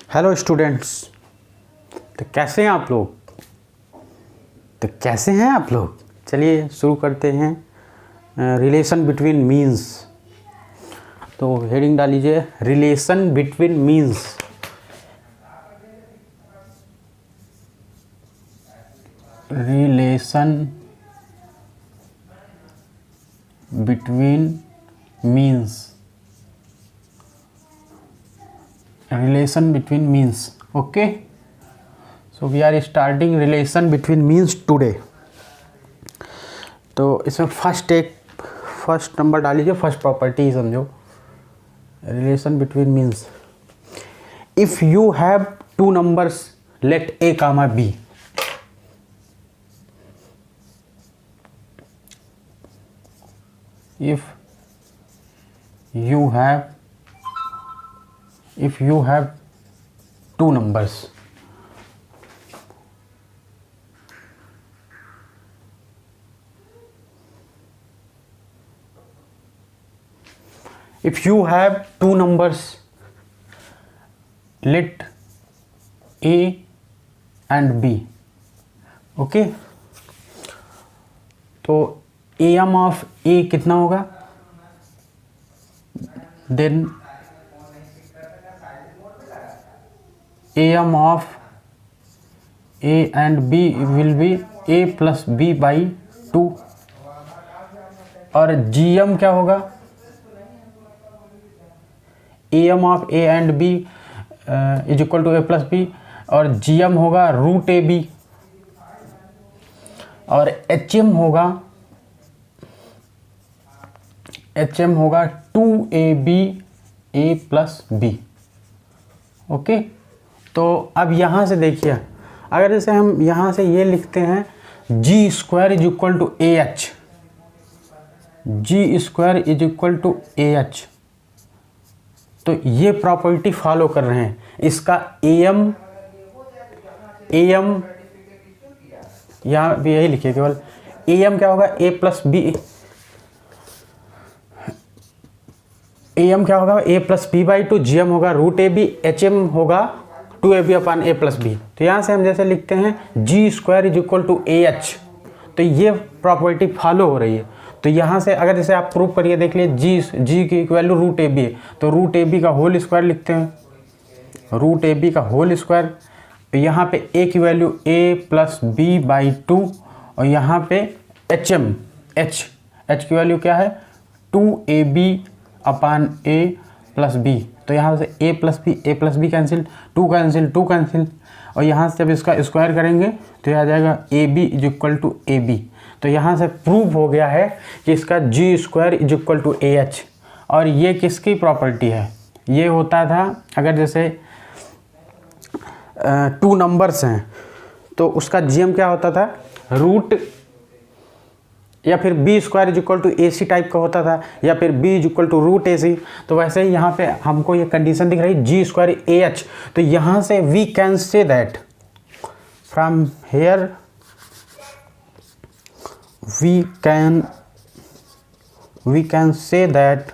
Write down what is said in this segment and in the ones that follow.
Hello students. तो कैसे हैं आप लोग? चलिए शुरू करते हैं। Relation between means. तो हेडिंग डाल लीजिए relation between means. Relation between means. relation between means. Okay, so we are starting relation between means today. तो इसमें फर्स्ट नंबर डाल लीजिए, फर्स्ट प्रॉपर्टी समझो। Relation between means, if you have two numbers let A comma B, if you have two numbers, let a and b. Okay, तो am of a कितना होगा? Then am of a and b will be a plus b by 2, और gm क्या होगा? am of a and b is equal to a plus b, और gm होगा root ए B, और hm होगा 2ab a plus b. Okay, तो अब यहाँ से देखिए, अगर जैसे हम यहाँ से ये लिखते हैं G square is equal to A H, G square is equal to A H, तो ये प्रॉपर्टी फॉलो कर रहे हैं। इसका एम यहाँ भी यही लिखिए केवल, एम क्या होगा? ए प्लस बी, एम क्या होगा? A plus B by two, G M होगा रूट ए बी, एच एम होगा 2ab upon A plus B. तो यहाँ से हम जैसे लिखते हैं G square is equal to A H, तो ये प्रॉपर्टी फॉलो हो रही है। तो यहाँ से अगर जैसे आप प्रूव करिए, देख लिए जी की वैल्यू रूट ए बी है, तो रूट ए बी का होल स्क्वायर लिखते हैं, रूट ए बी का होल स्क्वायर। यहाँ पे ए की value A plus B by 2, और यहाँ पे एच की वैल्यू क्या है? 2ab upon A plus B. तो यहाँ से ए प्लस बी कैंसिल, 2 कैंसिल, और यहाँ से जब इसका स्क्वायर करेंगे तो यह आ जाएगा A B is equal to A B. तो यहाँ से प्रूव हो गया है कि इसका G square is equal to A H. और ये किसकी प्रॉपर्टी है? ये होता था अगर जैसे 2 नंबर्स हैं तो उसका जीएम क्या होता था? रूट, या फिर B square is equal to A C type का होता था, या फिर B is equal to root A C. तो वैसे ही यहाँ पे हमको ये कंडीशन दिख रही है जी स्क्वायर ए एच। तो यहाँ से we can say that, from here we can say that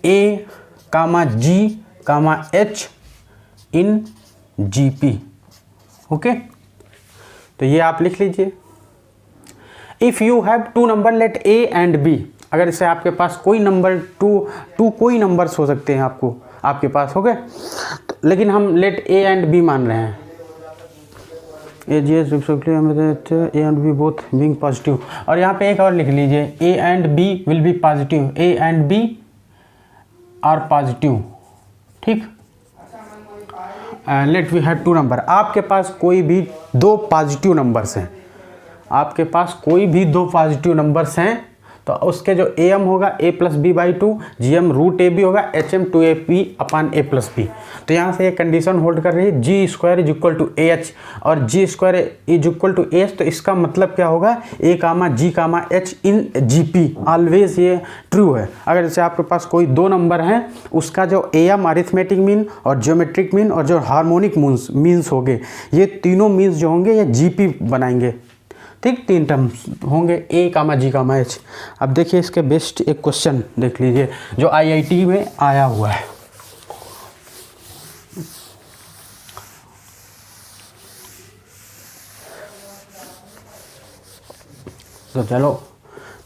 A comma G comma H in G P. Okay, तो ये आप लिख लीजिए। If you have two number let A and B, अगर इसे आपके पास कोई नंबर टू कोई नंबर्स हो सकते हैं आपके पास, हो गए, लेकिन हम लेट ए एंड बी मान रहे हैं। A and B both being positive, और यहाँ पे एक और लिख लीजिए, A and B will be positive, A and B are positive. ठीक, let we have two number, आपके पास कोई भी 2 पॉजिटिव नंबर्स हैं, आपके पास कोई भी 2 पॉजिटिव नंबर्स हैं, तो उसके जो ए एम होगा A plus B by 2, G M root A B होगा, H M 2ab upon A plus B. तो यहाँ से ये कंडीशन होल्ड कर रही है G square is equal to A H, और G square is equal to H, तो इसका मतलब क्या होगा? A comma G comma H in G P, always ये ट्रू है। अगर जैसे आपके पास कोई 2 नंबर हैं, उसका जो ए एम अरिथमेटिक मीन और ज्योमेट्रिक मीन और जो हार्मोनिक मीन्स होंगे, ये तीनों मीन्स जो होंगे ये जी पी बनाएंगे। ठीक, 3 टर्म्स होंगे, ए कामा जी कामा एच। अब देखिए इसके बेस्ट एक क्वेश्चन देख लीजिए जो आईआईटी में आया हुआ है। तो चलो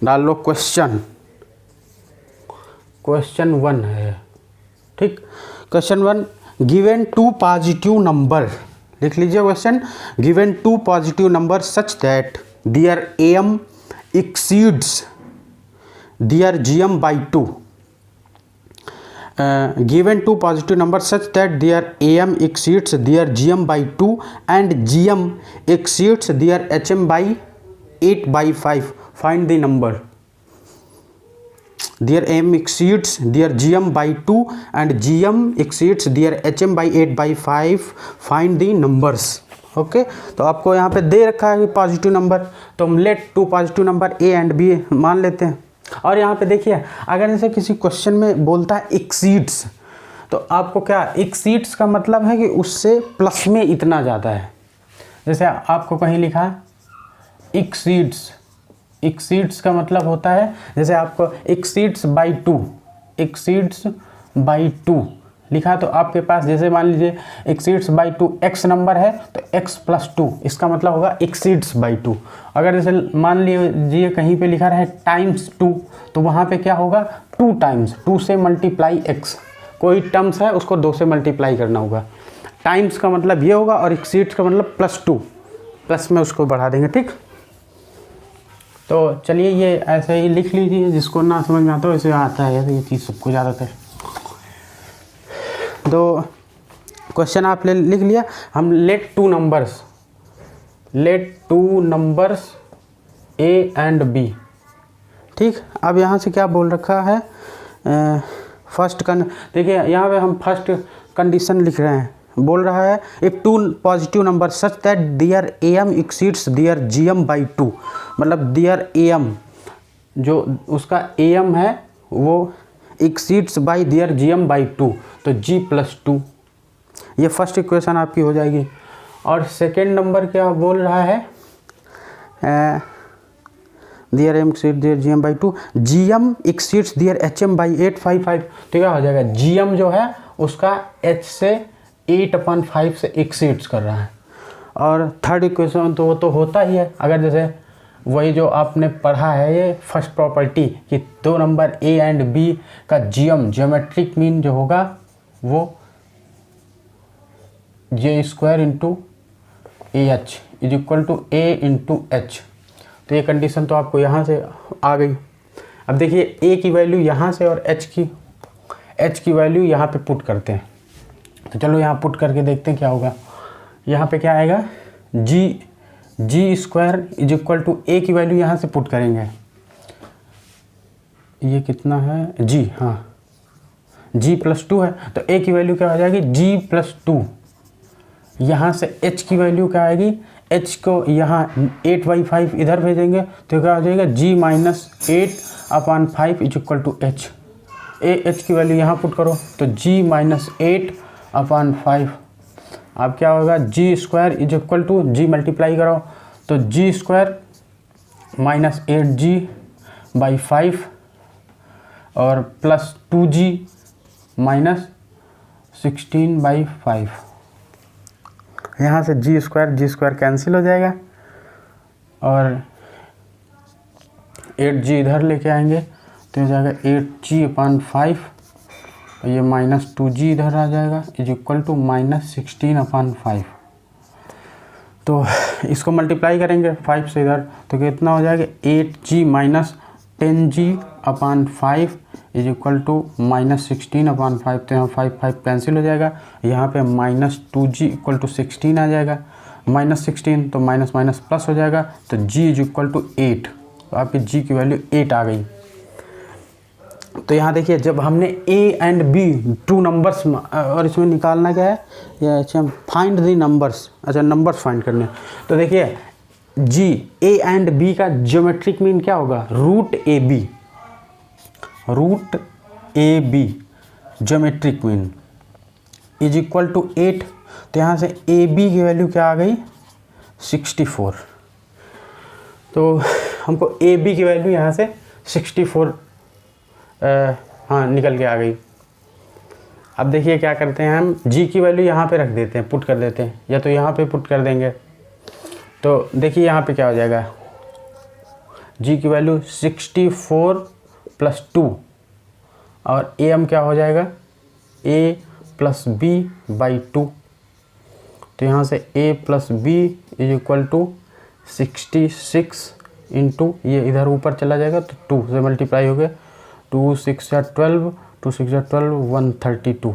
डाल लो क्वेश्चन 1 है, ठीक। क्वेश्चन 1, गिवन 2 पॉजिटिव नंबर, लिख लीजिए question, given 2 positive number such that their M exceeds their GM by 2, given 2 positive numbers such that their AM exceeds their GM by 2 and GM exceeds their HM by 8/5. Find the number. Their AM exceeds their GM by 2 and GM exceeds their HM by 8/5. Find the numbers. Okay तो आपको यहाँ पे दे रखा है positive number, तो हम let 2 positive number A and B मान लेते हैं। और यहाँ पे देखिए, अगर जैसे किसी क्वेश्चन में बोलता है एक्सीड्स, तो आपको क्या, एक्सीड्स का मतलब है कि उससे प्लस में इतना ज़्यादा है। जैसे आपको कहीं लिखा है एक्सीड्स, एक्सीड्स का मतलब होता है, जैसे आपको एक्सीड्स बाई 2, एक्सीड्स बाई 2 लिखा, तो आपके पास जैसे मान लीजिए एक्सीड्स बाई 2 एक्स नंबर है, तो x प्लस 2 इसका मतलब होगा एक्सीड्स बाई 2। अगर जैसे मान लीजिए कहीं पे लिखा रहे टाइम्स 2, तो वहाँ पे क्या होगा 2 टाइम्स 2 से मल्टीप्लाई x, कोई टर्म्स है उसको 2 से मल्टीप्लाई करना होगा। टाइम्स का मतलब ये होगा और एक्सीड्स का मतलब प्लस 2, प्लस में उसको बढ़ा देंगे, ठीक। तो चलिए ये ऐसे ही लिख लीजिए, जिसको ना समझ में आता हो वैसे आता है ये चीज़ सबको ज़्यादातर। तो क्वेश्चन आप लिख लिया, हम let 2 numbers A and B, ठीक। अब यहाँ से क्या बोल रखा है, देखिए यहाँ पे हम फर्स्ट कंडीशन लिख रहे हैं, बोल रहा है if 2 positive number such that their AM exceeds their GM by 2, मतलब देयर AM जो उसका AM है वो exceeds by their GM by 2, तो G प्लस 2, ये फर्स्ट इक्वेशन आपकी हो जाएगी। और सेकेंड नंबर क्या बोल रहा है, their M exceeds their GM by 2, GM exceeds their HM by 8/5, तो क्या हो जाएगा, GM जो है उसका H से 8/5 से एक्सीड्स कर रहा है। और थर्ड इक्वेशन तो वो तो होता ही है, अगर जैसे वही जो आपने पढ़ा है ये फर्स्ट प्रॉपर्टी कि 2 नंबर A एंड B का GM ज्योमेट्रिक मीन जो होगा वो J² into AH is equal to A into H। तो ये कंडीशन तो आपको यहाँ से आ गई। अब देखिए A की वैल्यू यहाँ से और H की वैल्यू यहाँ पे पुट करते हैं, तो चलो यहाँ पुट करके देखते हैं क्या होगा। यहाँ पे क्या आएगा, G² is equal to A की वैल्यू यहाँ से पुट करेंगे, ये कितना है G, हाँ G प्लस 2 है, तो A की वैल्यू क्या हो जाएगी G प्लस 2, यहाँ से H की वैल्यू क्या आएगी, H को यहाँ 8/5 इधर भेजेंगे तो क्या हो जाएगा G minus 8/5 is equal to H। H की वैल्यू यहाँ पुट करो तो G माइनस 8/5, अब क्या होगा G² is equal to G multiply करो तो G² माइनस 8G बाई 5 और प्लस 2G माइनस 16/5। यहाँ से G² कैंसिल हो जाएगा और 8G इधर लेके आएंगे तो हो जाएगा 8G/5 और ये माइनस 2G इधर आ जाएगा इज इक्वल टू माइनस 16/5। तो इसको मल्टीप्लाई करेंगे 5 से इधर तो कितना हो जाएगा 8G minus 10G/5 is equal to minus 16/5। तो यहाँ 5 कैंसिल हो जाएगा, यहाँ पे माइनस 2G इक्वल टू 16 आ जाएगा, माइनस 16 तो माइनस माइनस प्लस हो जाएगा तो G इज इक्वल टू 8। तो आपकी G की वैल्यू 8 आ गई। तो यहाँ देखिए जब हमने A एंड B 2 नंबर्स और इसमें निकालना क्या है, ये अच्छा फाइंड द नंबर्स, अच्छा नंबर्स फाइंड करने। तो देखिए G A एंड B का ज्योमेट्रिक मीन क्या होगा, root A B geometric mean is equal to 8। तो यहाँ से AB की वैल्यू क्या आ गई 64। तो हमको AB की वैल्यू यहाँ से 64 हाँ निकल के आ गई। अब देखिए क्या करते हैं, हम G की वैल्यू यहाँ पे रख देते हैं, पुट कर देते हैं, या तो यहाँ पे पुट कर देंगे। तो देखिए यहाँ पे क्या हो जाएगा जी की वैल्यू 64 + 2 और AM क्या हो जाएगा A + B/2। तो यहाँ से A + B = 66 इंटू ये इधर ऊपर चला जाएगा तो 2 से मल्टीप्लाई हो गया, 2 6 या 12, 2 6 या 12, 132।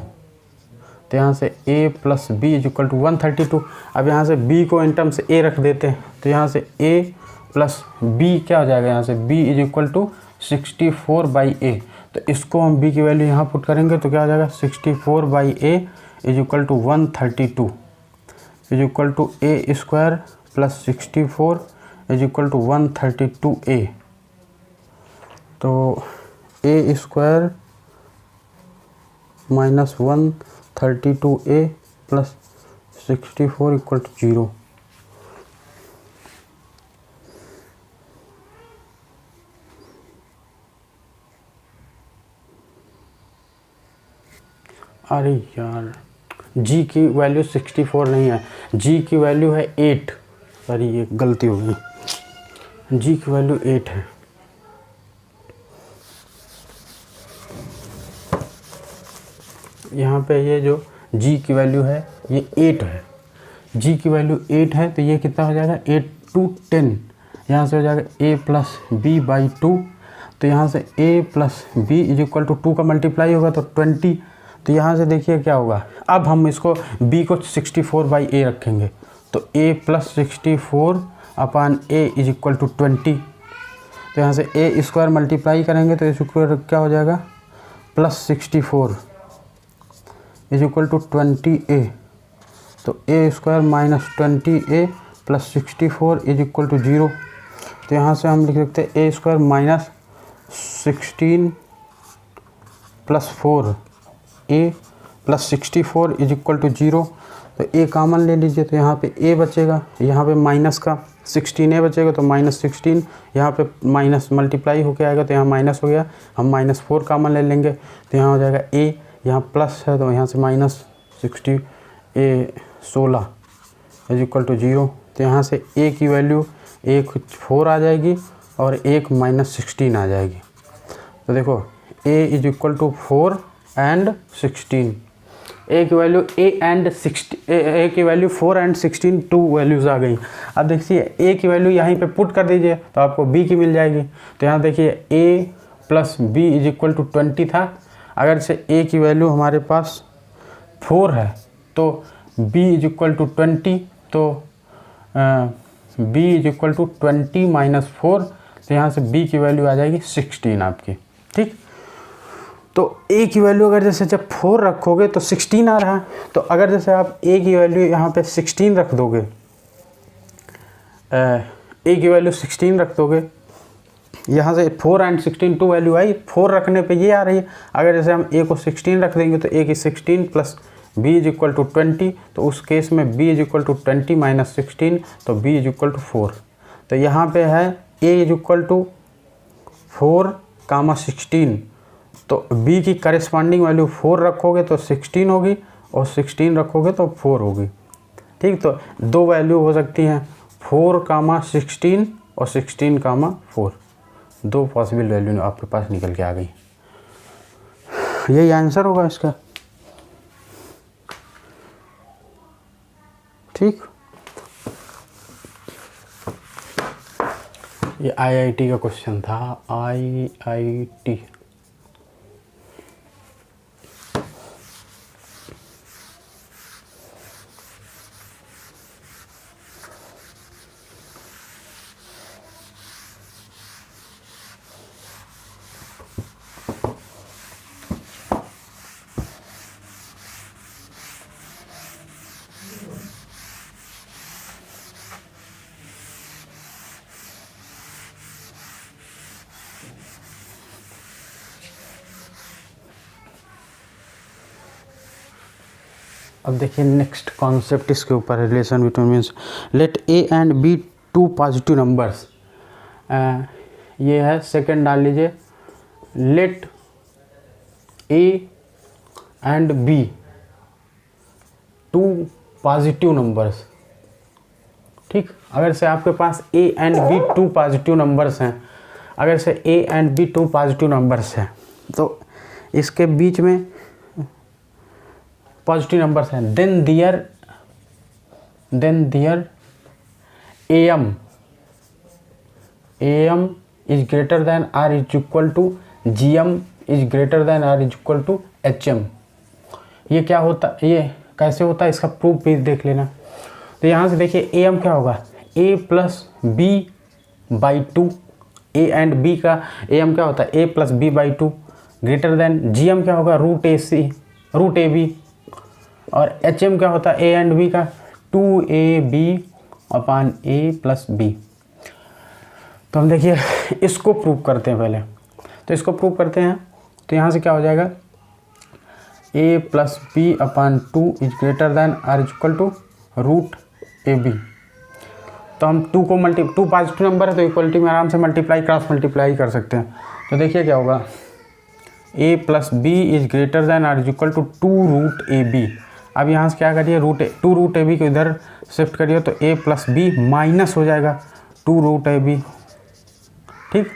तो यहाँ से A + B = 132। अब यहाँ से B को इन टर्म से A रख देते हैं, तो यहाँ से A + B क्या हो जाएगा, यहाँ से B = 64/A। तो इसको हम B की वैल्यू यहाँ पुट करेंगे तो क्या हो जाएगा 64/A = 132 = A² + 64 = 132A। तो A² - 132A + 64 = 0। अरे यार, G की वैल्यू 64 नहीं है, G की वैल्यू है 8। सॉरी, ये गलती हो गई, G की वैल्यू 8 है। यहाँ पे ये जो G की वैल्यू है ये 8 है, G की वैल्यू 8 है, तो ये कितना हो जाएगा 8 × 10। यहाँ से हो जाएगा A + B/2। तो यहाँ से A + B = 2 का मल्टीप्लाई होगा तो 20। तो यहाँ से देखिए क्या होगा, अब हम इसको B को 64/A रखेंगे तो A + 64/A = 20। तो यहाँ से A² मल्टीप्लाई करेंगे तो स्क्वायर क्या हो जाएगा +64 = 20A। तो A² - 20A + 64 = 0। तो यहाँ से हम लिख सकते हैं A² - 16 + 4A + 64 = 0। तो A कॉमन ले लीजिए, तो यहाँ पे A बचेगा, यहाँ पे माइनस का 16A बचेगा तो -16, यहाँ पे माइनस मल्टीप्लाई होके आएगा तो यहाँ माइनस हो गया, हम -4 कॉमन ले लेंगे तो यहाँ हो जाएगा A, यहाँ प्लस है तो यहाँ से -16 16 = 0। तो यहाँ से A की वैल्यू एक 4 आ जाएगी और एक -16 आ जाएगी। तो देखो A = 4 and 16, A की वैल्यू A की वैल्यू 4 and 16 2 वैल्यूज़ आ गई। अब देखिए A की वैल्यू यहीं पे पुट कर दीजिए तो आपको B की मिल जाएगी। तो यहाँ देखिए A + B = 20 था, अगर से A की वैल्यू हमारे पास 4 है तो B = 20, तो B = 20 - 4, तो यहाँ से B की वैल्यू आ जाएगी 16 आपकी। ठीक, तो A की वैल्यू अगर जैसे जब 4 रखोगे तो 16 आ रहा है, तो अगर जैसे आप A की वैल्यू यहाँ पे 16 रख दोगे, A की वैल्यू 16 रख दोगे, यहाँ से 4 and 16 2 वैल्यू आई, 4 रखने पे ये आ रही है। अगर जैसे हम A को 16 रख देंगे तो A की 16 + B = 20, तो उस केस में B = 20 - 16, तो B = 4। तो यहाँ पे है A = 4, 16, तो B की करेस्पॉन्डिंग वैल्यू 4 रखोगे तो 16 होगी और 16 रखोगे तो 4 होगी। ठीक, तो दो वैल्यू हो सकती हैं 4, 16 और 16, 4। दो पॉसिबल वैल्यू आपके पास निकल के आ गई, यही आंसर होगा इसका। ठीक, ये IIT का क्वेश्चन था, IIT। अब देखिए नेक्स्ट कॉन्सेप्ट इसके ऊपर है, relation between means let A and B 2 positive numbers. ये है, सेकंड डाल लीजिए, let A and B 2 positive numbers. ठीक, अगर से आपके पास A and B 2 positive numbers हैं अगर से A and B two positive numbers हैं तो इसके बीच में पॉजिटिव नंबर्स हैं, then their M is greater than or is equal to G M is greater than or is equal to H M. ये क्या होता, ये कैसे होता है, इसका प्रूफ भी देख लेना। तो यहाँ से देखिए ए एम क्या होगा, A plus B by two, A and B का ए एम क्या होता है A plus B by two, greater than G M क्या होगा रूट ए बी, और एच एम क्या होता है ए एंड बी का 2ab upon A plus B. तो हम देखिए इसको प्रूव करते हैं पहले, तो इसको प्रूव करते हैं। तो यहाँ से क्या हो जाएगा, a plus B upon 2 is greater than or is equal to root A B. तो हम 2 को टू पॉजिटिव नंबर है तो इक्वलिटी में आराम से क्रॉस मल्टीप्लाई कर सकते हैं। तो देखिए क्या होगा, a plus B is greater than or is equal to 2 root A B. अब यहाँ से क्या करिए, 2 रूट ए बी को इधर शिफ्ट करिए तो a प्लस बी माइनस हो जाएगा 2 रूट ए बी, ठीक।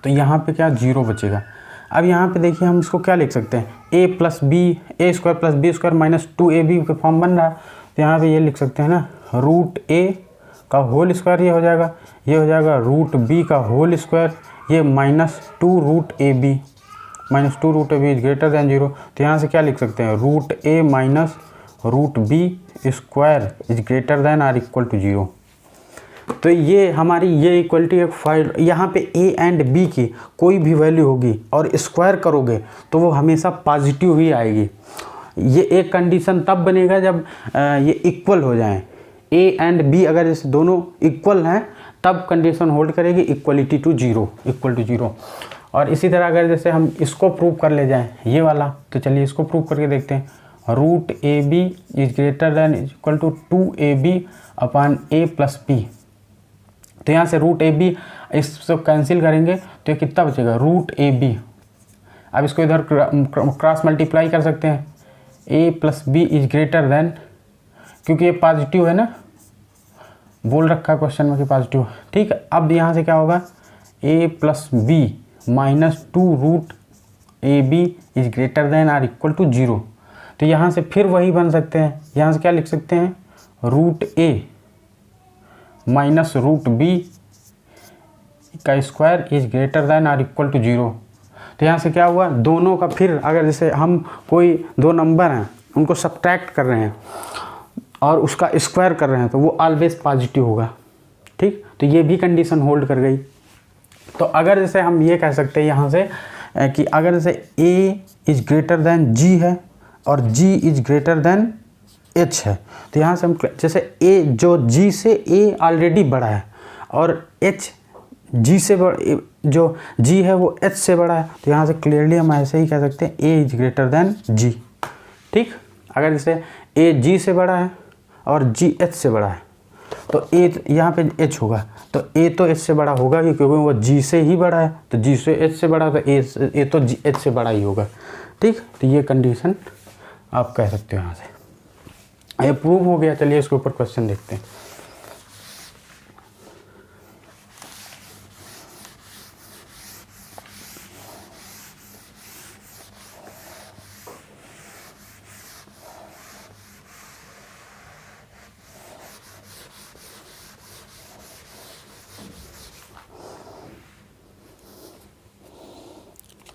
तो यहाँ पे क्या 0 बचेगा। अब यहाँ पे देखिए हम इसको क्या लिख सकते हैं, a plus B A square plus B square minus 2ab का फॉर्म बन रहा है। तो यहाँ पे ये लिख सकते हैं ना, रूट ए का होल स्क्वायर ये हो जाएगा रूट बी का होल स्क्वायर, ये minus 2 root A B is greater than 0। तो यहाँ से क्या लिख सकते हैं, root A minus root B square is greater than or equal to 0। तो ये हमारी ये इक्वलिटी एक फाइल, यहाँ पे ए एंड बी की कोई भी वैल्यू होगी और स्क्वायर करोगे तो वो हमेशा पॉजिटिव ही आएगी। ये एक कंडीशन तब बनेगा जब ये इक्वल हो जाएं, ए एंड बी अगर जैसे दोनों इक्वल हैं तब कंडीशन होल्ड करेगी इक्वलिटी टू 0 इक्वल टू 0। और इसी तरह अगर जैसे हम इसको प्रूव कर ले जाएं ये वाला, तो चलिए इसको प्रूव करके देखते हैं। Root A B is greater than equal to 2ab upon A plus B. तो यहाँ से रूट ए बी इसको कैंसिल करेंगे तो ये कितना बचेगा, रूट ए बी। अब इसको इधर क्रॉस मल्टीप्लाई कर सकते हैं, A plus B is greater than, क्योंकि ये पॉजिटिव है ना, बोल रखा है क्वेश्चन में कि पॉजिटिव, ठीक है। अब यहाँ से क्या होगा, A plus B minus 2 root A B is greater than or equal to 0। तो यहाँ से फिर वही बन सकते हैं, यहाँ से क्या लिख सकते हैं, root A minus root B का square is greater than or equal to 0। तो यहाँ से क्या हुआ, दोनों का फिर अगर जैसे हम कोई दो नंबर हैं उनको सब्ट्रैक्ट कर रहे हैं और उसका स्क्वायर कर रहे हैं तो वो ऑलवेज पॉजिटिव होगा, ठीक। तो ये भी कंडीशन होल्ड कर गई। तो अगर जैसे हम ये कह सकते हैं यहाँ से कि अगर जैसे a is greater then g है और g is greater then h है, तो यहाँ से हम जैसे a जो g से a ऑलरेडी बड़ा है और h g से जो g है वो h से बड़ा है, तो यहाँ से क्लियरली हम ऐसे ही कह सकते हैं a is greater then g, ठीक। अगर जैसे a g से बड़ा है और g h से बड़ा है तो a यहाँ पे h होगा, तो a तो h से बड़ा होगा ही क्योंकि वो g से ही बड़ा है, तो g से h से बड़ा, तो a तो h से बड़ा ही होगा, ठीक। तो ये कंडीशन आप कह सकते हो यहाँ से, ये प्रूव हो गया। चलिए इसके ऊपर क्वेश्चन देखते हैं।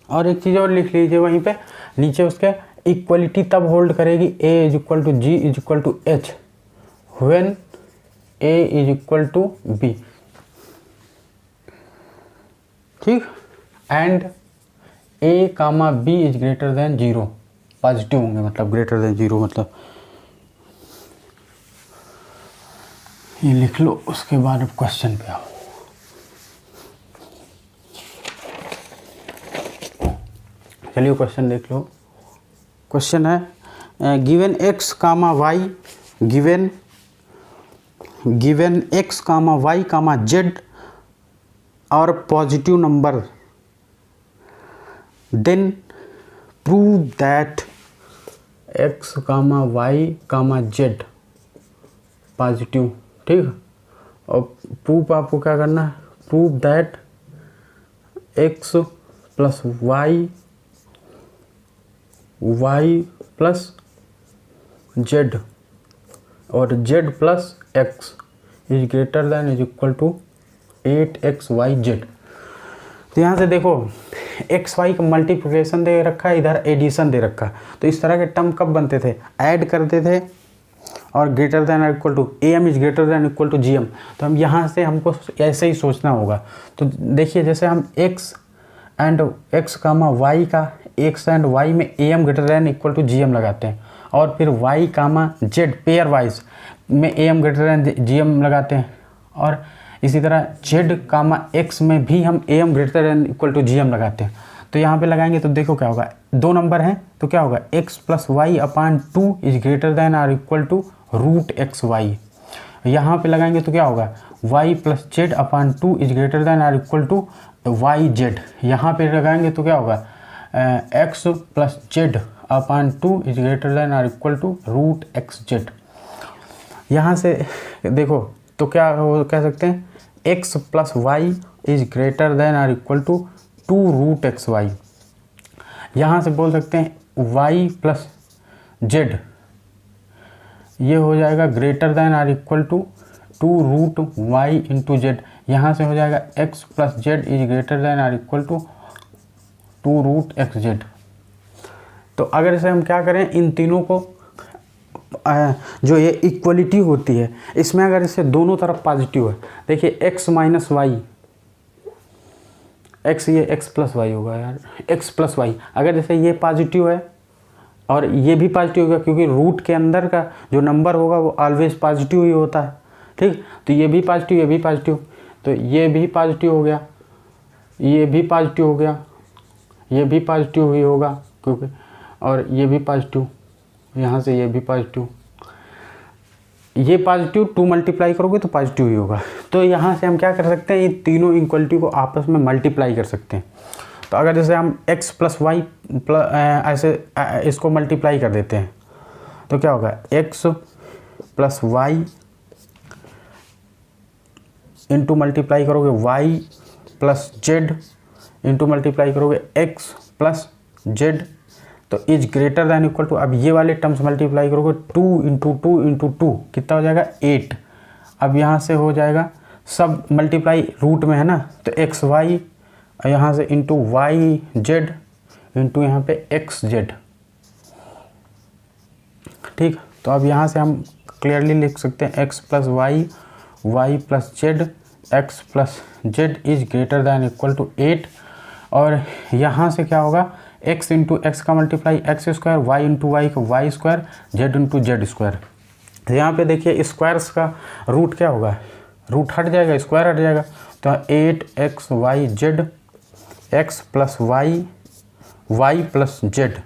और एक चीज़ और लिख लीजिए वहीं पे नीचे, उसके इक्वलिटी तब होल्ड करेगी a is equal to G is equal to H when a is equal to b, ठीक। And a comma b is greater than 0, positive होंगे मतलब ग्रेटर देन 0, मतलब ये लिख लो। उसके बाद अब क्वेश्चन पे आओ। चलिए क्वेश्चन देख लो। क्वेश्चन है given x comma Y, given x comma Y comma Z और positive number, then prove that x comma Y comma Z positive, ठीक। और प्रूफ आपको क्या करना है, prove that x plus Y plus Z और z plus X is greater than is equal to 8xyz। तो यहाँ से देखो एक्स वाई का मल्टीप्लिकेशन दे रखा है, इधर एडिशन दे रखा है। तो इस तरह के टर्म कब बनते थे, ऐड करते थे और greater than equal to am is greater than equal to gm। तो हम यहाँ से हमको ऐसे ही सोचना होगा। तो देखिए जैसे हम x and x comma y का x एंड y में am greater than equal to gm लगाते हैं और फिर y comma z pairwise में am ग्रेटर दैन gm लगाते हैं और इसी तरह z कामा x में भी हम am greater than equal to gm लगाते हैं। तो यहाँ पे लगाएंगे तो देखो क्या होगा, दो नंबर हैं तो क्या होगा x plus Y upon 2 is greater than or equal to root X Y. यहाँ पे लगाएंगे तो क्या होगा y plus Z upon 2 is greater than or equal to Y Z. यहाँ पे लगाएंगे तो क्या होगा x plus Z upon 2 is greater than or equal to root X Z. यहाँ से देखो तो क्या हो कह सकते हैं x plus Y is greater than or equal to 2 root X Y. यहाँ से बोल सकते हैं y प्लस जेड ये हो जाएगा greater than or equal to 2 root Y into Z. यहाँ से हो जाएगा x plus Z is greater than or equal to 2 root X Z. तो अगर इसे हम क्या करें, इन तीनों को जो ये इक्वलिटी होती है इसमें अगर इसे दोनों तरफ पॉजिटिव है, देखिए x माइनस वाई x, ये x प्लस वाई होगा यार, x प्लस वाई। अगर जैसे ये पॉजिटिव है और ये भी पॉजिटिव होगा क्योंकि रूट के अंदर का जो नंबर होगा वो ऑलवेज पॉजिटिव ही होता है, ठीक। तो ये भी पॉजिटिव, ये भी पॉजिटिव, तो ये भी पॉजिटिव हो गया, ये भी पॉजिटिव हो गया, ये भी पॉजिटिव ही होगा क्योंकि, और ये भी पॉजिटिव, यहाँ से ये भी पॉजिटिव, ये पॉजिटिव 2 मल्टीप्लाई करोगे तो पॉजिटिव ही होगा। तो यहाँ से हम क्या कर सकते हैं, ये तीनों इक्वलिटी को आपस में मल्टीप्लाई कर सकते हैं। तो अगर जैसे हम x प्लस वाई ऐसे इसको मल्टीप्लाई कर देते हैं तो क्या होगा x plus Y into multiply करोगे y plus Z into multiply करोगे x प्लस जेड, तो is greater than equal to, अब ये वाले टर्म्स मल्टीप्लाई करोगे 2 इंटू 2 इंटू 2 कितना हो जाएगा 8। अब यहाँ से हो जाएगा सब मल्टीप्लाई रूट में है ना, तो एक्स वाई यहाँ से इंटू वाई जेड इंटू यहाँ पे एक्स जेड, ठीक। तो अब यहाँ से हम क्लियरली लिख सकते हैं X plus Y plus Z, X plus Z is greater than equal to 8। और यहाँ से क्या होगा x इंटू एक्स का multiply X square, Y into Y का Y square, Z into Z square. तो यहाँ पे देखिए स्क्वायर्स का रूट क्या होगा, रूट हट जाएगा, स्क्वायर हट जाएगा, तो 8xyz x plus Y plus Z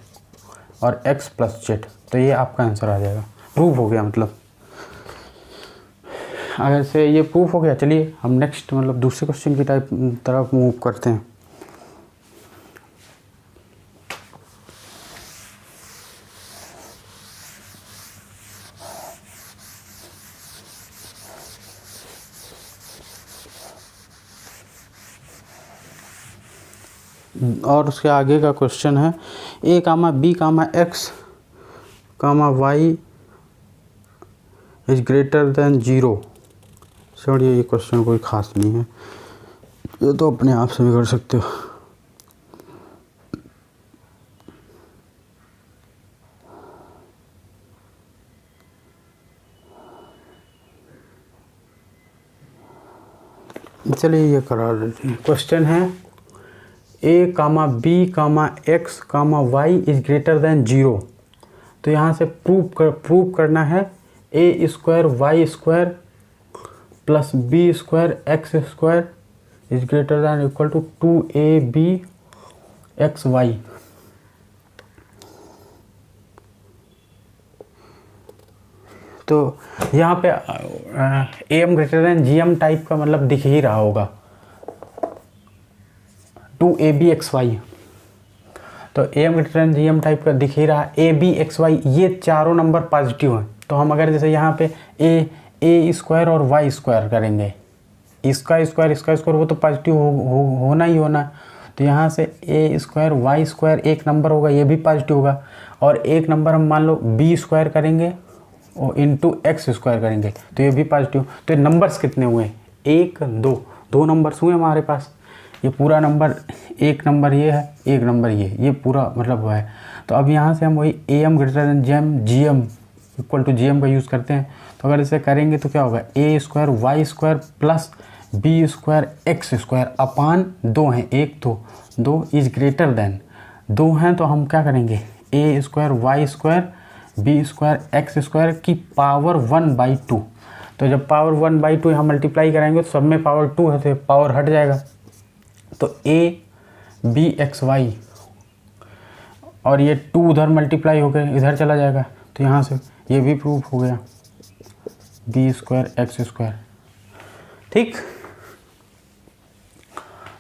और x प्लस जेड। तो ये आपका आंसर आ जाएगा, प्रूफ हो गया। मतलब अगर से ये प्रूफ हो गया, चलिए हम नेक्स्ट मतलब दूसरे क्वेश्चन की तरफ मूव करते हैं। और उसके आगे का क्वेश्चन है a comma b comma x comma y is greater than 0। छोड़िए ये क्वेश्चन कोई ख़ास नहीं है, ये तो अपने आप से भी कर सकते हो। चलिए ये करा देते हैं। क्वेश्चन है a comma b comma x comma y is greater than 0। तो यहाँ से प्रूव करना है a square Y square plus B square X square is greater than equal to 2ab xy। तो यहाँ पे am greater than gm type का मतलब दिख ही रहा होगा 2abxy। तो am greater than gm type का दिख ही रहा, abxy ये चारों नंबर पॉजिटिव हैं। तो हम अगर जैसे यहाँ पे a स्क्वायर और y स्क्वायर करेंगे इसका स्क्वायर वो तो पॉजिटिव होना ही होना। तो यहाँ से ए स्क्वायर वाई स्क्वायर एक नंबर होगा, ये भी पॉजिटिव होगा। और एक नंबर हम मान लो बी स्क्वायर करेंगे और इंटू एक्स स्क्वायर करेंगे तो ये भी पॉजिटिव। तो ये नंबर्स कितने हुए? 1 2, 2 नंबर्स हुए हमारे पास। ये पूरा नंबर, एक नंबर ये है, एक नंबर ये पूरा मतलब हुआ है। तो अब यहाँ से हम वही A M greater than G M equal to G M का यूज़ करते हैं। तो अगर इसे करेंगे तो क्या होगा? A square Y square plus B square X square upon 2 हैं, 1 2 2 इज ग्रेटर देन 2 हैं तो हम क्या करेंगे? A square Y square B square X square की पावर 1/2। तो जब पावर 1/2 यहाँ मल्टीप्लाई कराएंगे तो सब में पावर 2 है तो पावर हट जाएगा। तो ए बी एक्स वाई और ये 2 उधर मल्टीप्लाई हो गए, इधर चला जाएगा। तो यहाँ से ये भी प्रूफ हो गया, बी स्क्वायर एक्स स्क्वायर। ठीक,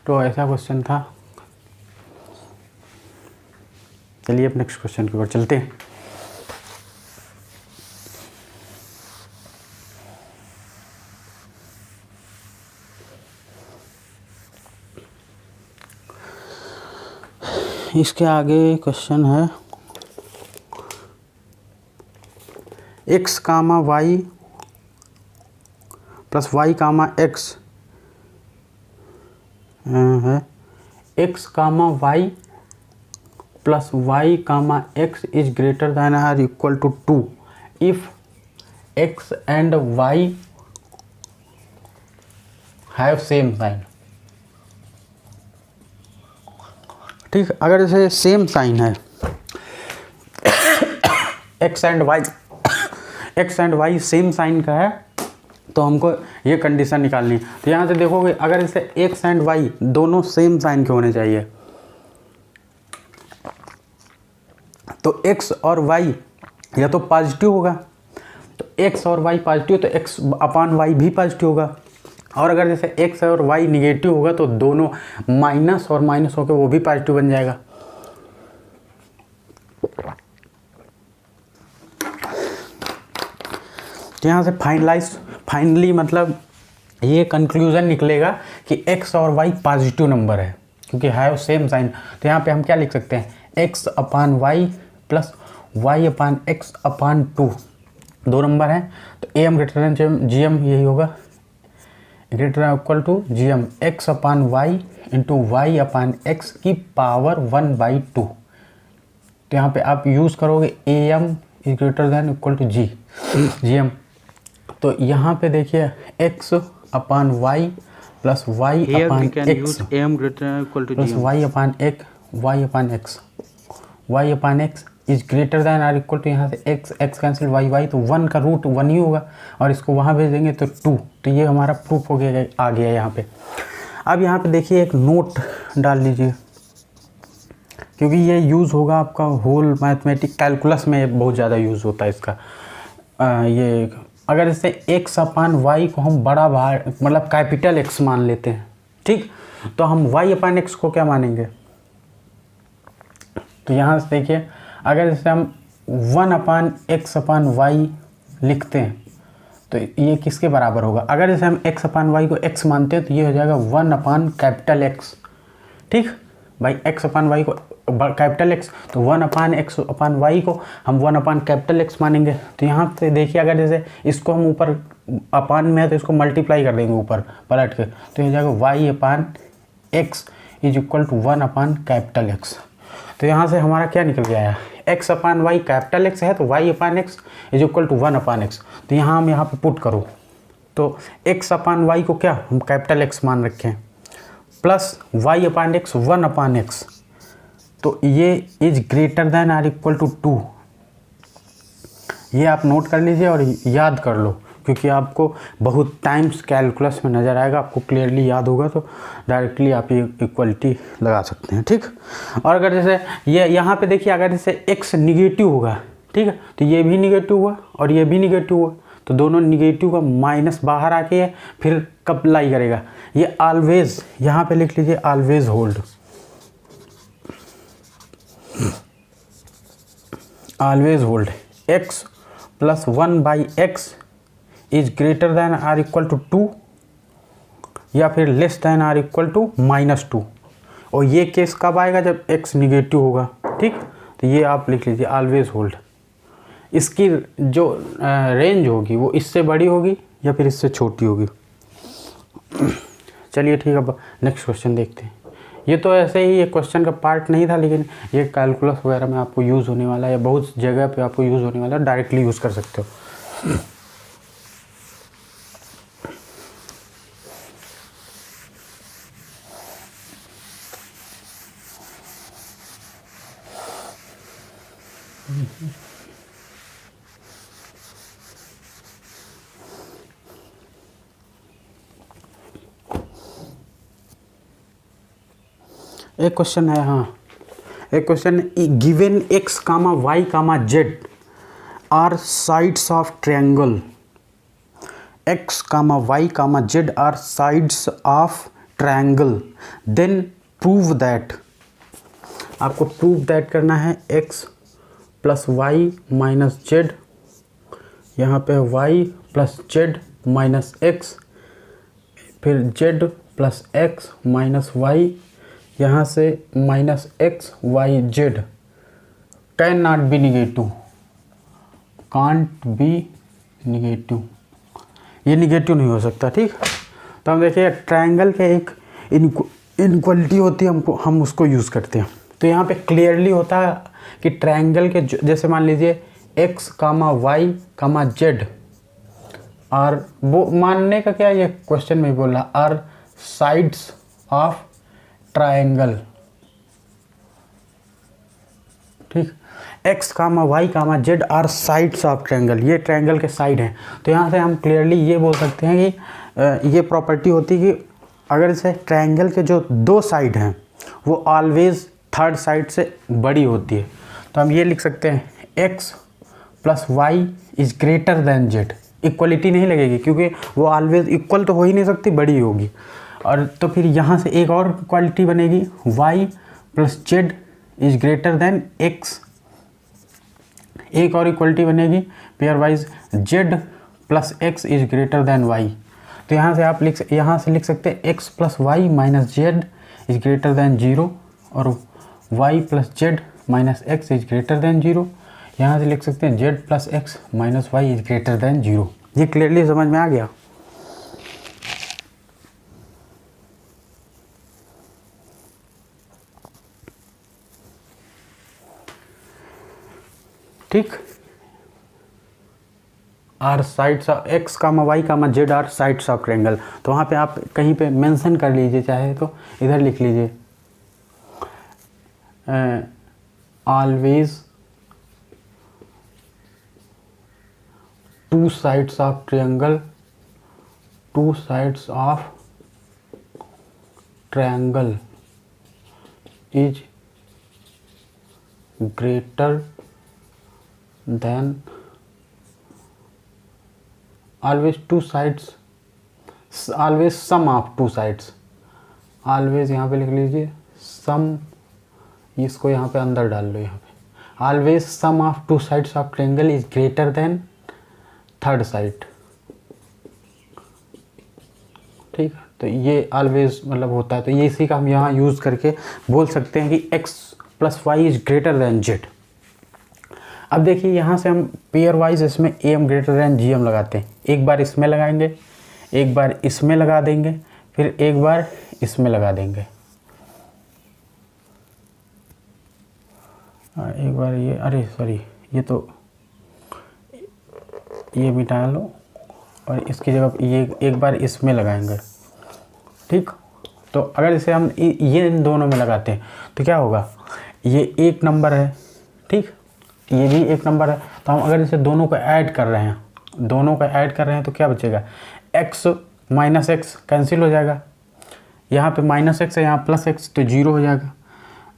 तो ऐसा क्वेश्चन था। चलिए अब नेक्स्ट क्वेश्चन की ओर चलते हैं। इसके आगे क्वेश्चन है x comma Y plus Y comma X है। x comma Y plus Y comma X is greater than or equal to 2 if x and y have same sign. ठीक, अगर जैसे सेम साइन है x and Y same sign का है तो हमको ये कंडीशन निकालनी है। तो यहाँ से देखोगे अगर इसे x एंड y दोनों सेम साइन के होने चाहिए तो x और y या तो पॉजिटिव होगा, तो x और y पॉजिटिव तो x अपान y भी पॉजिटिव होगा। और अगर जैसे x और y निगेटिव होगा तो दोनों माइनस और माइनस होकर वो भी पॉजिटिव बन जाएगा। तो यहाँ से फाइनली मतलब ये कंक्लूजन निकलेगा कि x और y पॉजिटिव नंबर है क्योंकि हैव सेम साइन। तो यहाँ पे हम क्या लिख सकते हैं? x upon Y plus Y upon X upon 2 दो नंबर हैं तो A M greater than G M यही होगा, greater equal to G M X upon Y into Y upon X की पावर 1/2। तो यहाँ पे आप यूज़ करोगे A M is greater than equal to G M. तो यहाँ पे देखिए x upon Y plus Y upon X plus Y upon X is greater than or equal to, यहाँ से x कैंसिल y तो 1 का रूट 1 ही होगा और इसको वहाँ भेज देंगे तो 2। तो ये हमारा प्रूफ हो गया, आ गया यहाँ पे। अब यहाँ पे देखिए एक नोट डाल लीजिए क्योंकि ये यूज़ होगा आपका होल मैथमेटिक कैलकुलस में बहुत ज़्यादा यूज़ होता है इसका। ये अगर इसे x अपान वाई को हम बड़ा भार मतलब कैपिटल X मान लेते हैं, ठीक, तो हम y अपान एक्स को क्या मानेंगे? तो यहाँ से देखिए अगर इसे हम 1 अपान एक्स अपान वाई लिखते हैं तो ये किसके बराबर होगा? अगर इसे हम x अपान वाई को x मानते हैं तो ये हो जाएगा 1 अपान कैपिटल X। ठीक भाई, x अपान वाई को कैपिटल X तो 1 अपान एक्स अपान वाई को हम 1 अपान कैपिटल X मानेंगे। तो यहाँ से देखिए अगर जैसे इसको हम ऊपर अपान में है तो इसको मल्टीप्लाई कर देंगे ऊपर पलट के तो ये हो जाएगा y upon X is equal to 1 upon capital X। तो यहाँ से हमारा क्या निकल गया है? x upon Y capital X है तो y upon X is equal to 1 upon X. तो यहाँ हम यहाँ पे पुट करो तो x अपान वाई को क्या हम कैपिटल X मान रखे हैं plus y upon X 1 upon X, तो ये is greater than or equal to 2। ये आप नोट कर लीजिए और याद कर लो क्योंकि आपको बहुत टाइम्स कैलकुलस में नज़र आएगा, आपको क्लियरली याद होगा तो डायरेक्टली आप ये इक्वलिटी लगा सकते हैं। ठीक, और अगर जैसे ये यहाँ पे देखिए अगर जैसे x निगेटिव होगा, ठीक है, तो ये भी निगेटिव हुआ और ये भी निगेटिव हुआ तो दोनों निगेटिव का माइनस बाहर आके फिर कब लाई करेगा? ये ऑलवेज, यहाँ पे लिख लीजिए always hold, always hold x plus 1/x is greater than or equal to 2 या फिर less than or equal to -2। और ये केस कब आएगा? जब x निगेटिव होगा। ठीक, तो ये आप लिख लीजिए ऑलवेज होल्ड। इसकी जो रेंज होगी वो इससे बड़ी होगी या फिर इससे छोटी होगी। चलिए ठीक है, अब नेक्स्ट क्वेश्चन देखते हैं। ये तो ऐसे ही एक क्वेश्चन का पार्ट नहीं था, लेकिन ये कैलकुलस वगैरह में आपको यूज़ होने वाला है, या बहुत जगह पे आपको यूज़ होने वाला है, डायरेक्टली यूज़ कर सकते हो। एक क्वेश्चन है, हाँ एक question, given x comma Y comma Z are sides of triangle, x comma Y comma Z are sides of triangle, then prove that. आपको प्रूव दैट करना है x plus Y minus Z, यहाँ पे y plus Z minus X, फिर z plus x minus Y, यहाँ से minus x Y Z, can not be negative, can't be negative, ये negative नहीं हो सकता। ठीक, तो हम देखिए ट्रायंगल के एक इनक्वालिटी होती है, हम उसको यूज़ करते हैं। तो यहाँ पे क्लियरली होता है कि ट्रायंगल के जैसे मान लीजिए x comma Y comma Z, और वो मानने का क्या, ये क्वेश्चन में बोल रहा आर साइड्स ऑफ ट्रायंगल। ठीक, x comma Y comma Z are sides of triangle, ये ट्रायंगल के साइड हैं। तो यहाँ से हम क्लियरली ये बोल सकते हैं कि ये प्रॉपर्टी होती है कि अगर इसे ट्रायंगल के जो दो साइड हैं वो ऑलवेज थर्ड साइड से बड़ी होती है। तो हम ये लिख सकते हैं x plus Y is greater than Z. Equality नहीं लगेगी क्योंकि वो ऑलवेज इक्वल तो हो ही नहीं सकती, बड़ी होगी। और तो फिर यहाँ से एक और क्वालिटी बनेगी, y plus Z is greater than x। एक और इक्वलिटी बनेगी pairwise z plus x is greater than y। तो यहाँ से आप लिख सकते हैं x plus Y minus Z is greater than 0 और y plus Z minus X is greater than 0। यहाँ से लिख सकते हैं z plus x minus Y is greater than 0। ये क्लियरली समझ में आ गया? ठीक, are sides of x comma Y comma Z are sides of triangle. तो वहाँ पे आप कहीं पे मेंशन कर लीजिए, चाहे तो इधर लिख लीजिए always two sides of triangle, two sides of triangle is greater then always two sides, always sum of two sides, always यहाँ पे लिख लीजिए sum, इसको यहाँ पे अंदर डाल लो, यहाँ पे always sum of two sides of triangle is greater than third side। ठीक, तो ये always मतलब होता है, तो ये इसी का हम यहाँ यूज़ करके बोल सकते हैं कि x plus Y is greater than z. अब देखिए यहाँ से हम पेयर वाइज इसमें am ग्रेटर देन gm लगाते हैं। एक बार इसमें लगाएंगे, एक बार इसमें लगा देंगे, फिर एक बार इसमें लगा देंगे, एक बार ये, अरे सॉरी, ये तो ये मिटा लो और इसकी जगह ये एक बार इसमें लगाएंगे। ठीक, तो अगर इसे हम ये इन दोनों में लगाते हैं तो क्या होगा, ये एक नंबर है, ठीक, ये भी एक नंबर है। तो हम अगर इसे दोनों को ऐड कर रहे हैं, तो क्या बचेगा, x माइनस एक्स कैंसिल हो जाएगा, यहाँ पे माइनस एक्स है, यहाँ प्लस एक्स, तो 0 हो जाएगा,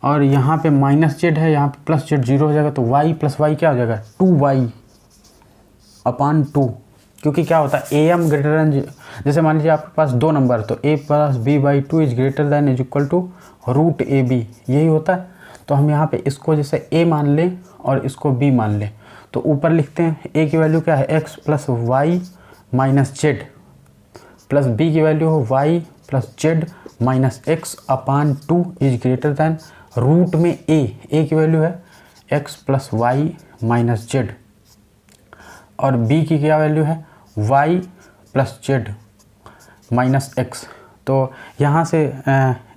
और यहाँ पे माइनस जेड है, यहाँ पे प्लस जेड, 0 हो जाएगा। तो y प्लस वाई क्या हो जाएगा, 2y अपान 2, क्योंकि क्या होता है am ग्रेटर देन, जैसे मान लीजिए आपके पास दो नंबर, तो a plus B by 2 is greater than is equal to root A b, यही होता है। तो हम यहाँ पे इसको जैसे a मान लें और इसको b मान लें, तो ऊपर लिखते हैं a की वैल्यू क्या है, x plus Y minus z, plus b की वैल्यू हो y plus Z minus x upon 2 is greater than root में ए की वैल्यू है x plus Y minus z और बी की क्या वैल्यू है y plus Z minus x. तो यहाँ से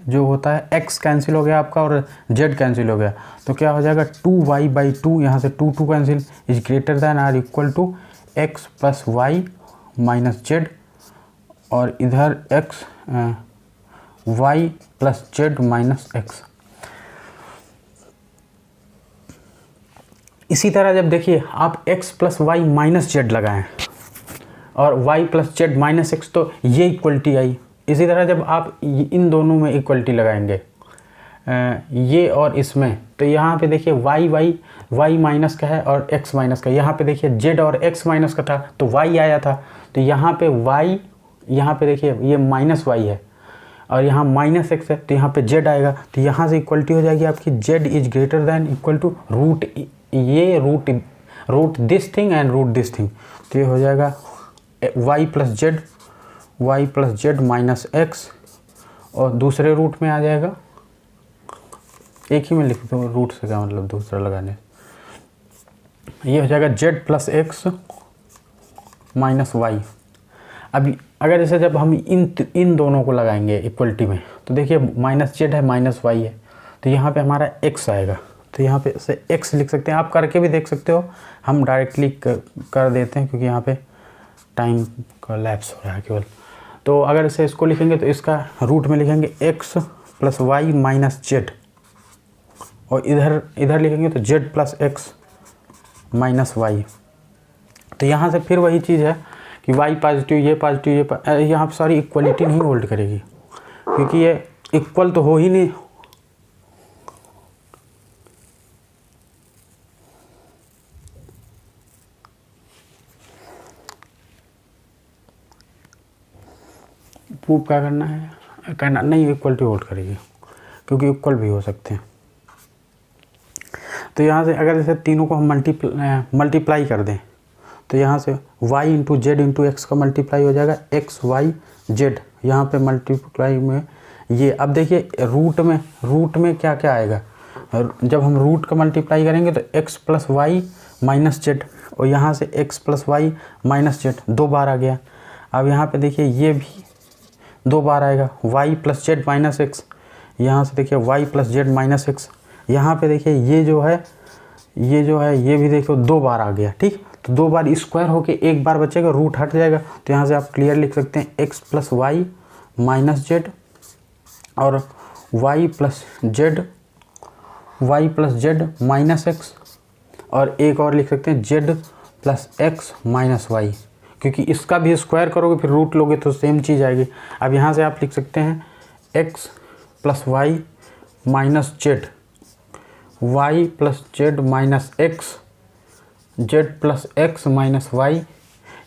जो होता है x कैंसिल हो गया आपका और z कैंसिल हो गया, तो क्या हो जाएगा 2y/2, यहाँ से 2 cancel is greater than or equal to x plus Y minus z और इधर x y plus Z minus x. इसी तरह जब देखिए आप x plus Y minus z लगाएं और y plus Z minus x, तो ये इक्वलिटी आई। इसी तरह जब आप इन दोनों में इक्वलिटी लगाएंगे ये और इसमें, तो यहाँ पे देखिए y माइनस का है और x माइनस का, यहाँ पे देखिए z और x माइनस का था तो y आया था, तो यहाँ पे y, यहाँ पे देखिए ये माइनस y है और यहाँ माइनस x है तो यहाँ पे z आएगा। तो यहाँ से इक्वलिटी हो जाएगी आपकी z is greater than equal to root this thing and root this thing. तो ये हो जाएगा y plus Z minus x और दूसरे रूट में आ जाएगा, एक ही में लिख दो, रूट से क्या मतलब दूसरा लगाने, ये हो जाएगा z plus x minus y. अभी अगर जैसे जब हम इन दोनों को लगाएंगे इक्वलिटी में, तो देखिए माइनस जेड है माइनस वाई है, तो यहाँ पे हमारा x आएगा, तो यहाँ पे से x लिख सकते हैं, आप करके भी देख सकते हो, हम डायरेक्टली कर देते हैं क्योंकि यहाँ पे टाइम का लैप्स हो रहा है केवल। तो अगर इसे इसको लिखेंगे तो इसका रूट में लिखेंगे x plus Y minus z और इधर लिखेंगे तो z plus x minus y. तो यहाँ से फिर वही चीज़ है कि y पॉजिटिव ये पॉजिटिव ये यहाँ पर सॉरी इक्वलिटी नहीं होल्ड करेगी क्योंकि ये इक्वल तो हो ही नहीं। प्रूव क्या करना है, करना नहीं, इक्वलिटी होल्ड करेगी क्योंकि इक्वल भी हो सकते हैं। तो यहाँ से अगर जैसे तीनों को हम मल्टीप्लाई कर दें तो यहाँ से y into Z into X का मल्टीप्लाई हो जाएगा एक्स वाई जेड, यहाँ पे मल्टीप्लाई में ये। अब देखिए रूट में क्या क्या आएगा, जब हम रूट का मल्टीप्लाई करेंगे तो x plus Y minus z और यहाँ से x plus Y minus z 2 बार आ गया। अब यहाँ पे देखिए ये भी 2 बार आएगा y plus Z minus x, यहाँ से देखिए y plus Z minus x, यहाँ पे देखिए ये जो है ये भी देखो 2 बार आ गया। ठीक, तो 2 बार स्क्वायर होके 1 बार बचेगा, रूट हट जाएगा, तो यहाँ से आप क्लियर लिख सकते हैं x plus Y minus z और y plus Z minus x और एक और लिख सकते हैं z plus x minus y, क्योंकि इसका भी स्क्वायर करोगे फिर रूट लोगे तो सेम चीज़ आएगी। अब यहाँ से आप लिख सकते हैं x plus Y minus Z, Y plus Z minus x, Z plus x minus Y,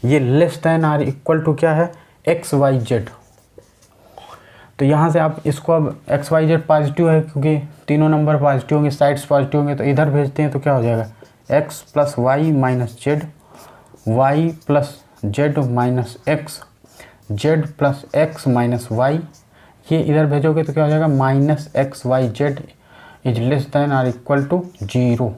ये less than or equal to क्या है एक्स वाई जेड। तो यहाँ से आप इसको अब एक्स वाई जेड पॉजिटिव है क्योंकि तीनों नंबर पॉजिटिव होंगे, साइड्स पॉजिटिव होंगे, तो इधर भेजते हैं तो क्या हो जाएगा x plus Y minus Z, Y plus Z minus x, Z plus x minus Y, ये इधर भेजोगे तो क्या हो जाएगा minus x Y z is less than or equal to 0।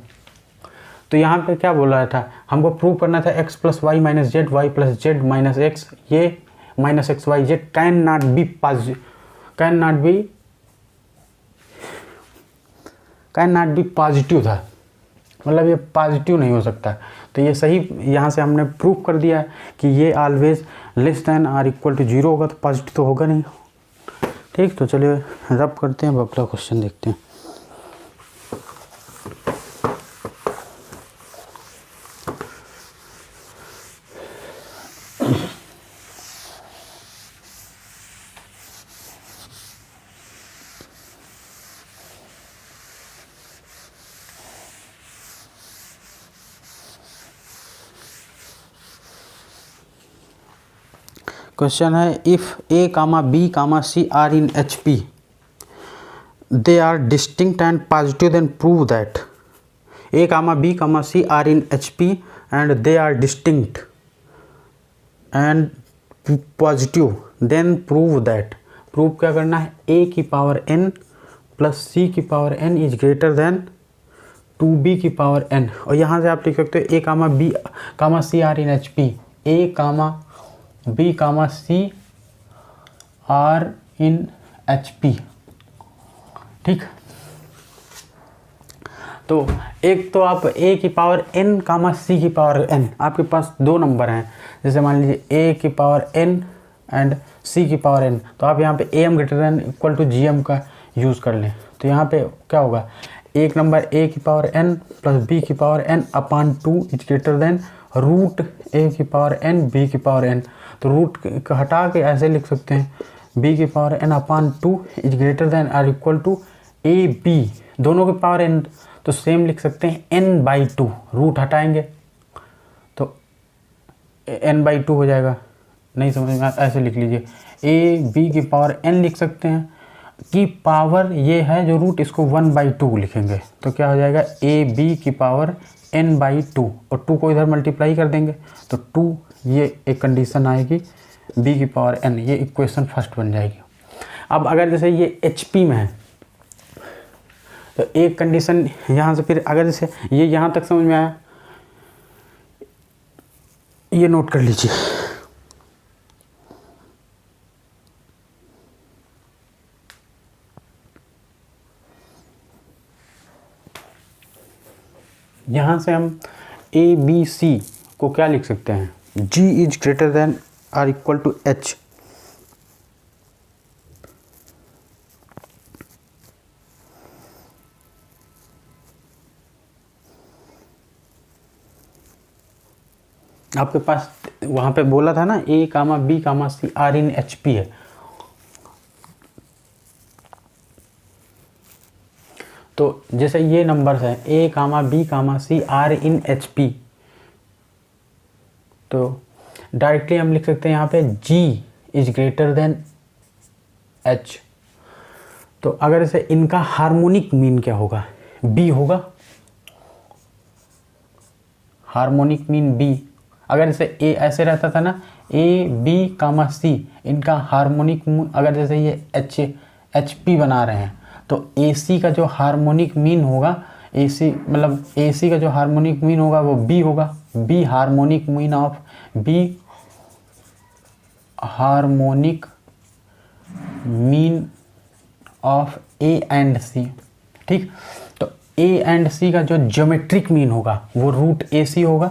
तो यहाँ पे क्या बोल रहा था, हमको प्रूव करना था x plus Y minus Z, Y plus Z minus X, ये minus x Y Z can not be positive था, मतलब ये पॉजिटिव नहीं हो सकता। तो ये सही यहाँ से हमने प्रूव कर दिया है कि ये always less than or equal to 0 होगा, तो पॉजिटिव तो होगा नहीं। ठीक, तो चलिए रब करते हैं, अगला क्वेश्चन देखते हैं। क्वेश्चन है if a comma b comma c are in H P they are distinct and positive then prove that A comma b comma c are in H P and they are distinct and positive then prove that prove क्या करना है, a की power n plus c की power n is greater than 2b की power n। और यहाँ से आप लिख सकते हो a comma b comma c are in H P, a comma b comma c are in H P. ठीक, तो एक तो आप a की पावर n कामा c की पावर n, आपके पास दो नंबर हैं, जैसे मान लीजिए a की पावर n एंड c की पावर n, तो आप यहाँ पे am greater than equal to gm का यूज़ कर लें। तो यहाँ पे क्या होगा, एक नंबर a की पावर n प्लस b की power n upon 2 is greater than root a की पावर n b की पावर n। तो रूट हटा के ऐसे लिख सकते हैं, b की power n upon 2 is greater than or equal to a b, दोनों की पावर n, तो सेम लिख सकते हैं n बाई 2, रूट हटाएंगे तो n बाई 2 हो जाएगा। नहीं समझ में ऐसे लिख लीजिए, a b की पावर n लिख सकते हैं, की पावर ये है जो रूट, इसको 1/2 लिखेंगे तो क्या हो जाएगा, ए बी की पावर n/2, और 2 को इधर मल्टीप्लाई कर देंगे तो 2, ये एक कंडीशन आएगी, b की पावर n, ये इक्वेशन फर्स्ट बन जाएगी। अब अगर जैसे ये HP में है तो एक कंडीशन यहाँ से, फिर अगर जैसे ये यहाँ तक समझ में आया, ये नोट कर लीजिए। यहाँ से हम ABC को क्या लिख सकते हैं, G is greater than or equal to H। आपके पास वहाँ पे बोला था ना A comma B comma C are in HP है, तो जैसे ये नंबर्स हैं A comma B comma C are in HP, तो डायरेक्टली हम लिख सकते हैं यहाँ पे G is greater than H। तो अगर इसे इनका हार्मोनिक मीन क्या होगा, B होगा, हार्मोनिक मीन B। अगर जैसे A ऐसे रहता था ना, A B कामा C, इनका हार्मोनिक अगर जैसे ये HP बना रहे हैं तो AC का जो हार्मोनिक मीन होगा, AC मतलब AC का जो हार्मोनिक मीन होगा वो B होगा, B harmonic mean of B, harmonic mean of A and C। ठीक, तो A एंड C का जो ज्योमेट्रिक मीन होगा वो रूट AC होगा।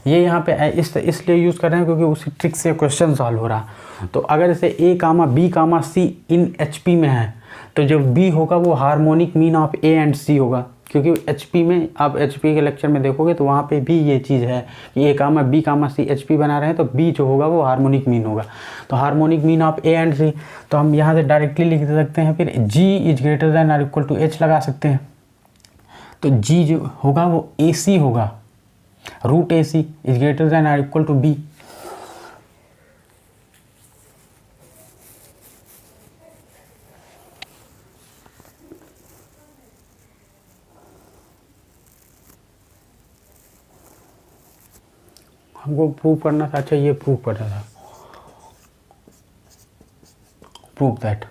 ये यहाँ पे इसलिए यूज़ कर रहे हैं क्योंकि उसी ट्रिक से क्वेश्चन सॉल्व हो रहा। तो अगर इसे A comma B comma C in HP में है तो जो B होगा वो harmonic mean of A and C होगा, क्योंकि HP में आप HP के लेक्चर में देखोगे तो वहाँ पे भी ये चीज़ है कि A comma B comma C HP बना रहे हैं, तो B जो होगा वो हार्मोनिक मीन होगा, तो harmonic mean of A and C। तो हम यहाँ से डायरेक्टली लिख सकते हैं, फिर G is greater than or equal to H लगा सकते हैं, तो G जो होगा वो AC होगा, root AC is greater than or equal to B। हमको प्रूव करना था, अच्छा ये प्रूव करना था, प्रूव दैट।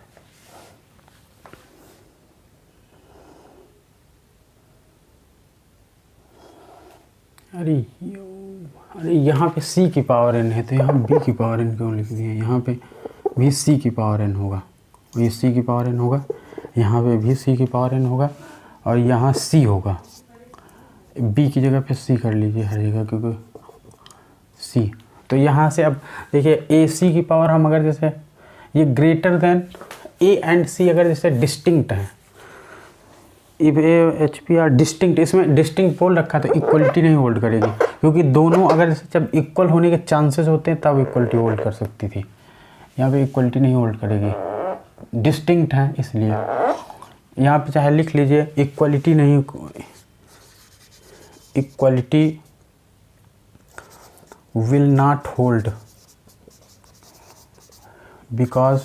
अरे यहाँ पे C की पावर n है तो यहाँ B की पावर n क्यों लिख दिया, यहाँ पे भी C की पावर n होगा, ये C की पावर n होगा, यहाँ पे भी C की पावर n होगा, और यहाँ C होगा, B की जगह पे C कर लीजिए हर जगह, क्योंकि C। तो यहाँ से अब देखिए AC की पावर हम अगर जैसे ये greater than A and C अगर जैसे डिस्टिंक्ट है, इफ HP आर डिस्टिंक्ट, इसमें डिस्टिंक्ट बोल रखा है तो इक्वलिटी नहीं होल्ड करेगी, क्योंकि दोनों अगर जब इक्वल होने के चांसेस होते हैं तब इक्वलिटी होल्ड कर सकती थी, यहाँ पे इक्वलिटी नहीं होल्ड करेगी, डिस्टिंक्ट है इसलिए। यहाँ पे चाहे लिख लीजिए इक्वलिटी नहीं, equality will not hold because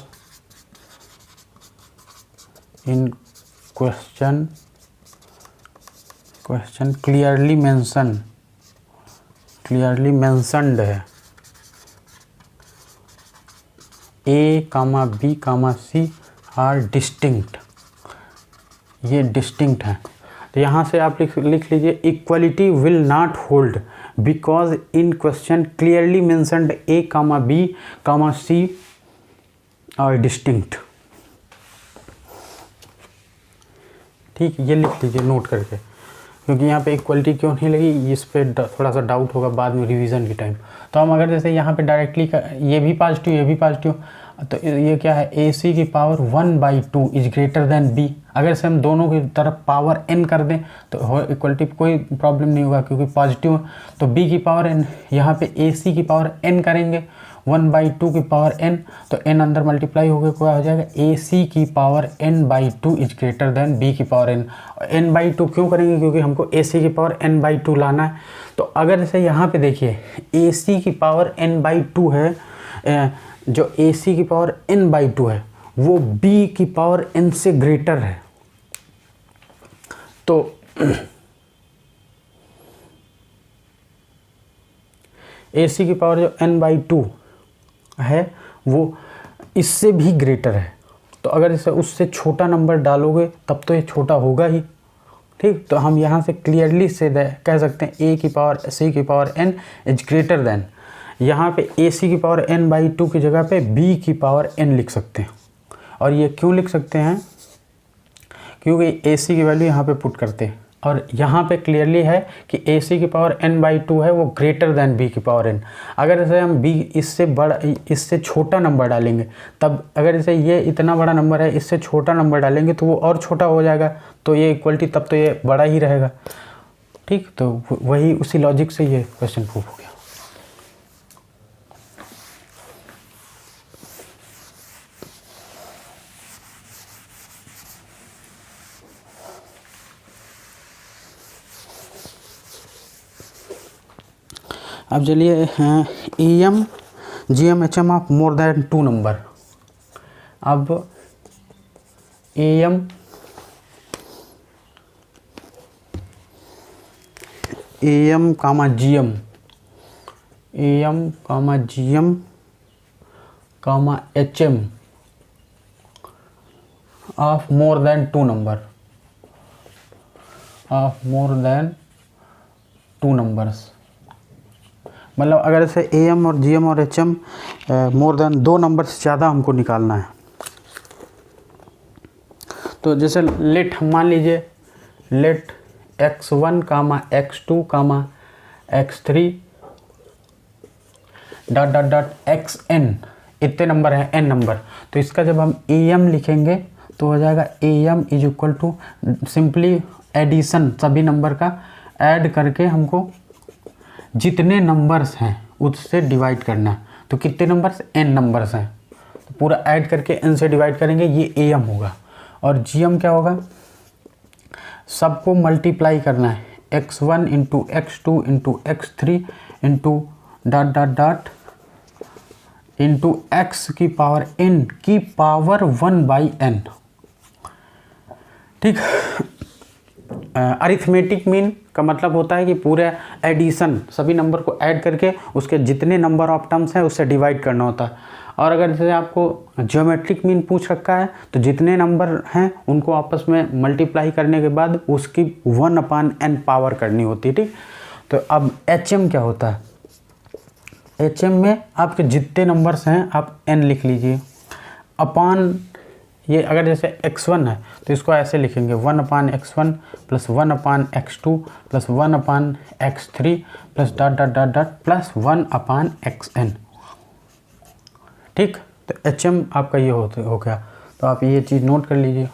in question clearly mentioned है a comma b comma c are distinct, ये डिस्टिंक्ट है। तो यहाँ से आप लिख लीजिए equality will not hold because in question clearly mentioned a comma b comma c are distinct. ठीक, ये लिख लीजिए नोट करके, क्योंकि यहाँ पे इक्वलिटी क्यों नहीं लगी इस पर थोड़ा सा डाउट होगा बाद में रिवीजन के टाइम। तो हम अगर जैसे यहाँ पे डायरेक्टली ये भी पॉजिटिव ये भी पॉजिटिव, तो ये क्या है ए सी की power 1/2 is greater than b. अगर से हम दोनों की तरफ पावर n कर दें तो इक्वलिटी कोई प्रॉब्लम नहीं होगा क्योंकि पॉजिटिव। तो b की पावर n, यहाँ पे ए सी की पावर n करेंगे 1/2 की पावर n, तो n अंदर मल्टीप्लाई हो गया क्या हो जाएगा ए सी की power n/2 is greater then b की पावर n। n/2 क्यों करेंगे, क्योंकि हमको ए सी की पावर n/2 लाना है। तो अगर जैसे यहाँ पे देखिए ए सी की पावर n/2 है, जो ए सी की पावर n/2 है वो b की पावर n से ग्रेटर है। तो ए सी की पावर जो n/2 है वो इससे भी ग्रेटर है। तो अगर इसे उससे छोटा नंबर डालोगे तब तो ये छोटा होगा ही। ठीक, तो हम यहाँ से क्लियरली से कह सकते हैं ए की पावर सी की power n is greater then, यहाँ पे ए सी की पावर n/2 की जगह पे b की पावर n लिख सकते हैं। और ये क्यों लिख सकते हैं, क्योंकि ए सी की वैल्यू यहाँ पे पुट करते हैं और यहाँ पे क्लियरली है कि ए सी की पावर n/2 है वो ग्रेटर देन b की पावर n। अगर जैसे हम b इससे छोटा नंबर डालेंगे तब, अगर जैसे ये इतना बड़ा नंबर है इससे छोटा नंबर डालेंगे तो वो और छोटा हो जाएगा, तो ये इक्वलिटी तब तो ये बड़ा ही रहेगा। ठीक, तो वही उसी लॉजिक से ये क्वेश्चन प्रूफ हो गया। अब चलिए E M G M H M of more than 2 number. अब A M comma G M, A M comma G M comma H M of more than 2 number, of more than 2 numbers. मतलब अगर ऐसे A M और G M और H M more than 2 number से ज़्यादा हमको निकालना है, तो जैसे लेट मान लीजिए लेट x1 कामा x2 कामा x3 dot dot dot xn, इतने नंबर हैं n नंबर। तो इसका जब हम ए एम लिखेंगे तो हो जाएगा A M is equal to simply addition, सभी नंबर का ऐड करके हमको जितने नंबर्स हैं उससे डिवाइड करना है। तो कितने नंबर्स, n नंबर्स हैं, तो पूरा ऐड करके n से डिवाइड करेंगे, ये ए एम होगा। और जी एम क्या होगा, सबको मल्टीप्लाई करना है x1 into x2 into x3 into dot dot dot into x की पावर n की पावर 1/n। ठीक, अरिथमेटिक मीन का मतलब होता है कि पूरे एडिशन, सभी नंबर को ऐड करके उसके जितने नंबर ऑफ टर्म्स हैं उससे डिवाइड करना होता है। और अगर जैसे आपको ज्योमेट्रिक मीन पूछ रखा है तो जितने नंबर हैं उनको आपस में मल्टीप्लाई करने के बाद उसकी 1/n पावर करनी होती है। ठीक, तो अब एच एम क्या होता है, एच एम में आपके जितने नंबर्स हैं आप n लिख लीजिए अपान, ये अगर जैसे x1 है तो इसको ऐसे लिखेंगे 1/x1 plus 1/x2 plus 1/x3 plus dot dot dot dot plus 1/xn। ठीक, तो HM आपका ये हो गया। तो आप ये चीज़ नोट कर लीजिए,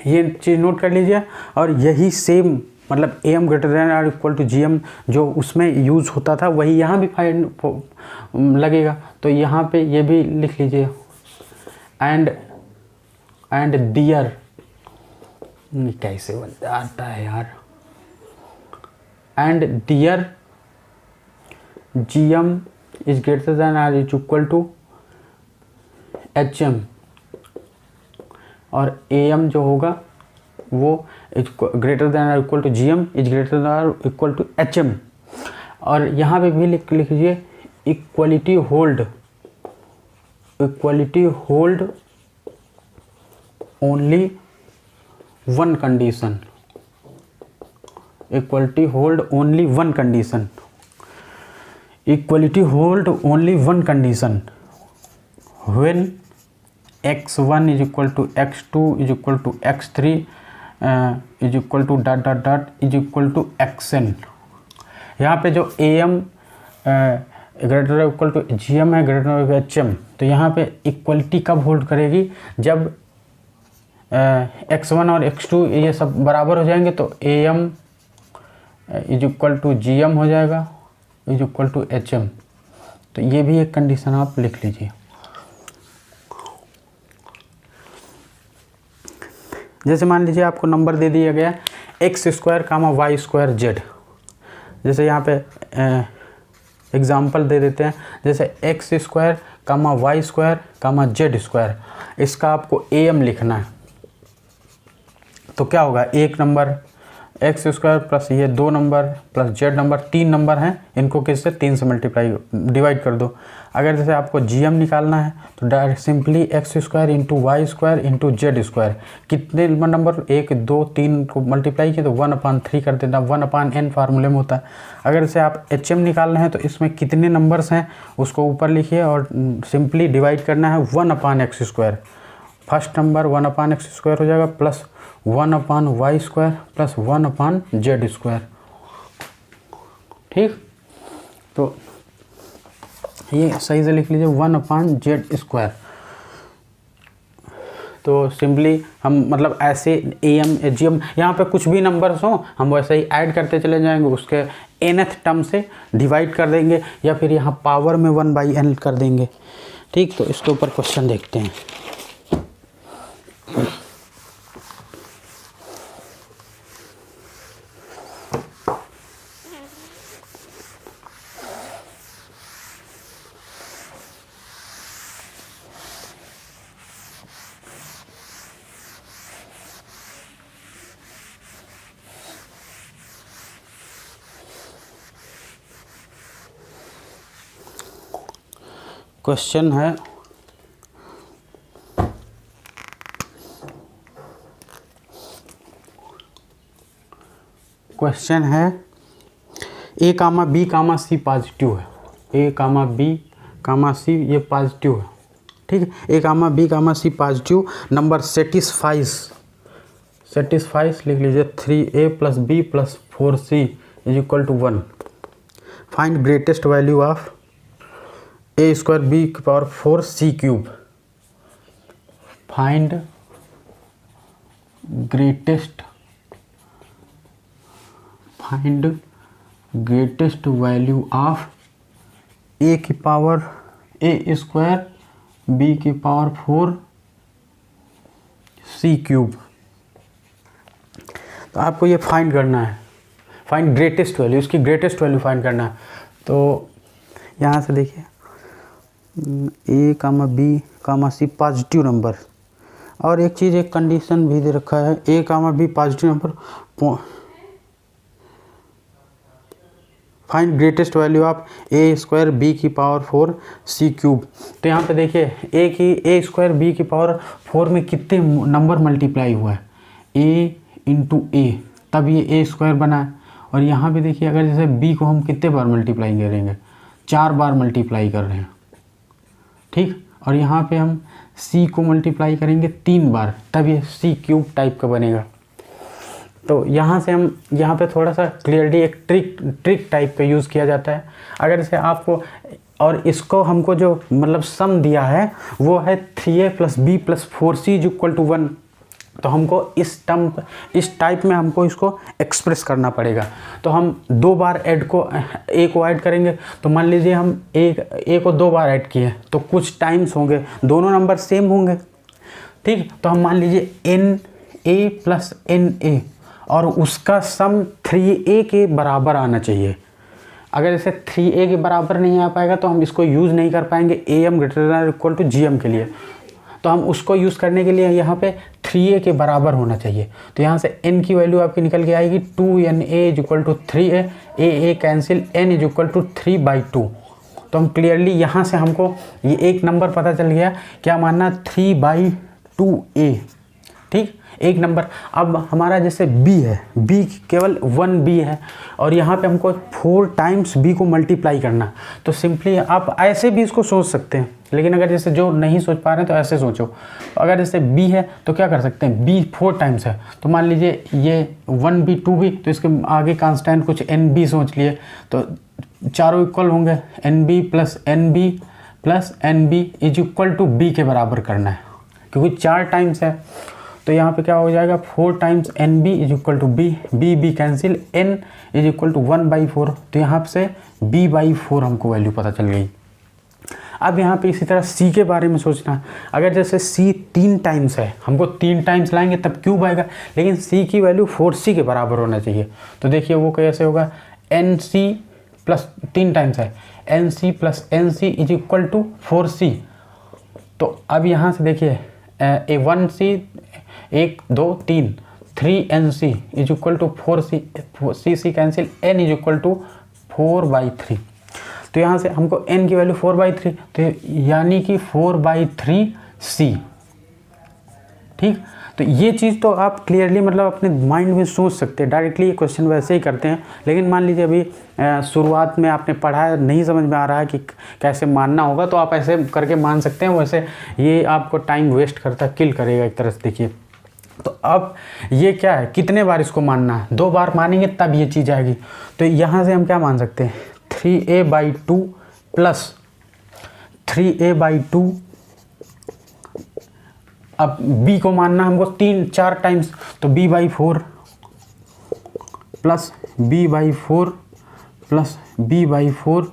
ये चीज़ नोट कर लीजिए। और यही सेम मतलब AM ग्रेटर देन और इक्वल टू GM जो उसमें यूज़ होता था वही यहाँ भी फाइंड लगेगा। तो यहाँ पे ये भी लिख लीजिए एंड डियर, कैसे आता है यार, and dear GM is greater than और इज इक्वल टू HM और AM जो होगा वो ग्रेटर देन और equal to GM is greater than और इक्वल टू HM। और यहाँ पे भी लिख लीजिए equality hold only one condition, equality hold only one condition, equality hold only one condition when x1 is equal to x2 is equal to x3 is equal to dot dot dot is equal to xn। यहाँ पे जो am greater equal to gm है, greater hm, तो यहाँ पे equality कब hold करेगी, जब x1 और x2 ये सब बराबर हो जाएंगे तो am is equal to gm हो जाएगा इज इक्वल टू hm। तो ये भी एक कंडीशन आप लिख लीजिए। जैसे मान लीजिए आपको नंबर दे दिया गया x² कामा y² z, जैसे यहाँ पे एग्जाम्पल दे देते हैं, जैसे x² कामा y² कामा z², इसका आपको am लिखना है। तो क्या होगा, एक नंबर x² प्लस ये 2 number plus z number, 3 number हैं, इनको किससे 3 से मल्टीप्लाई डिवाइड कर दो। अगर जैसे आपको gm निकालना है तो direct simply x² into y² into z², कितने नंबर 1 2 3 को मल्टीप्लाई किए तो 1/3 कर देना, 1/n फार्मूले में होता है। अगर जैसे आप hm निकालना है तो इसमें कितने नंबर्स हैं उसको ऊपर लिखिए और सिंपली डिवाइड करना है 1/x²। फर्स्ट नंबर 1/x² हो जाएगा प्लस 1/y² प्लस 1/z²। ठीक, तो ये सही से लिख लीजिए 1/z²। तो सिंपली हम मतलब ऐसे am gm यहाँ पे कुछ भी नंबर्स हों हम वैसे ही ऐड करते चले जाएंगे, उसके nth टर्म से डिवाइड कर देंगे या फिर यहाँ पावर में 1/n कर देंगे। ठीक, तो इसके ऊपर क्वेश्चन देखते हैं। क्वेश्चन है a comma b comma c positive है, a comma b comma c ये पॉजिटिव है। ठीक है, a comma b comma c positive number satisfies लिख लीजिए 3a plus b plus 4c is equal to 1। Find greatest value of a² b की power 4 c³। Find greatest value of a² b की power 4 c³। तो आपको ये find करना है, find greatest value, इसकी ग्रेटेस्ट वैल्यू फाइंड करना है। तो यहाँ से देखिए a comma b comma c positive number, और एक चीज़ एक कंडीशन भी दे रखा है a comma b positive number, find greatest value of a² b की पावर 4 c³। तो यहाँ पे देखिए a² b की पावर 4 में कितने नंबर मल्टीप्लाई हुआ है, a इंटू a, तब ये a² बना है। और यहाँ पे देखिए अगर जैसे b को हम कितने बार मल्टीप्लाई करेंगे, 4 बार मल्टीप्लाई कर रहे हैं। ठीक, और यहाँ पे हम c को मल्टीप्लाई करेंगे 3 बार, तब ये c³ टाइप का बनेगा। तो यहाँ से हम यहाँ पे थोड़ा सा क्लियरली एक ट्रिक टाइप का यूज़ किया जाता है। अगर जैसे आपको, और इसको हमको जो मतलब सम दिया है वो है 3a plus b plus 4c is equal to 1, तो हमको इस टाइप में हमको इसको एक्सप्रेस करना पड़ेगा। तो हम 2 बार a को ऐड करेंगे, तो मान लीजिए हम a को 2 बार ऐड किए तो कुछ टाइम्स होंगे, दोनों नंबर सेम होंगे। ठीक, तो हम मान लीजिए na प्लस na और उसका सम 3a के बराबर आना चाहिए। अगर जैसे 3a के बराबर नहीं आ पाएगा तो हम इसको यूज़ नहीं कर पाएंगे am > gm के लिए। तो हम उसको यूज़ करने के लिए यहाँ पे 3a के बराबर होना चाहिए। तो यहाँ से n की वैल्यू आपकी निकल के आएगी 2na = 3a, a cancel, n = 3/2। तो हम क्लियरली यहाँ से हमको ये एक नंबर पता चल गया, क्या मानना 3/2a, ठीक, एक नंबर। अब हमारा जैसे b है, b केवल 1b है और यहाँ पे हमको 4 टाइम्स b को मल्टीप्लाई करना, तो सिंपली आप ऐसे भी इसको सोच सकते हैं, लेकिन अगर जैसे जो नहीं सोच पा रहे हैं तो ऐसे सोचो। अगर जैसे b है तो क्या कर सकते हैं, b 4 टाइम्स है तो मान लीजिए ये 1b 2b, तो इसके आगे कांस्टेंट कुछ nb सोच लिए, तो चारों इक्वल होंगे, nb plus nb is equal to b के बराबर करना है, क्योंकि 4 टाइम्स है। तो यहाँ पे क्या हो जाएगा 4 times nb is equal to b, b cancel, n is equal to 1/4, तो यहाँ से b/4 हमको वैल्यू पता चल गई। अब यहाँ पे इसी तरह c के बारे में सोचना, अगर जैसे c 3 टाइम्स है, हमको 3 टाइम्स लाएंगे तब क्यूब आएगा, लेकिन c की वैल्यू 4c के बराबर होना चाहिए। तो देखिए वो कैसे होगा, nc प्लस 3 टाइम्स है, nc plus nc is equal to 4c। तो अब यहाँ से देखिए 1c 1 2 3 3nc is equal to 4c cancel, n is equal to 4/3। तो यहाँ से हमको n की वैल्यू 4/3, तो यानी कि 4/3c, ठीक। तो ये चीज़ तो आप क्लियरली मतलब अपने माइंड में सोच सकते हैं, डायरेक्टली ये क्वेश्चन वैसे ही करते हैं। लेकिन मान लीजिए अभी शुरुआत में आपने पढ़ा है, नहीं समझ में आ रहा है कि कैसे मानना होगा, तो आप ऐसे करके मान सकते हैं। वैसे ये आपको टाइम वेस्ट करता, किल करेगा एक तरह से। देखिए तो अब ये क्या है, कितने बार इसको मानना है, 2 बार मानेंगे तब ये चीज़ आएगी। तो यहाँ से हम क्या मान सकते हैं, 3a/2 प्लस 3a/2, अब b को मानना हमको 4 टाइम्स, तो b/4 plus b/4 plus b/4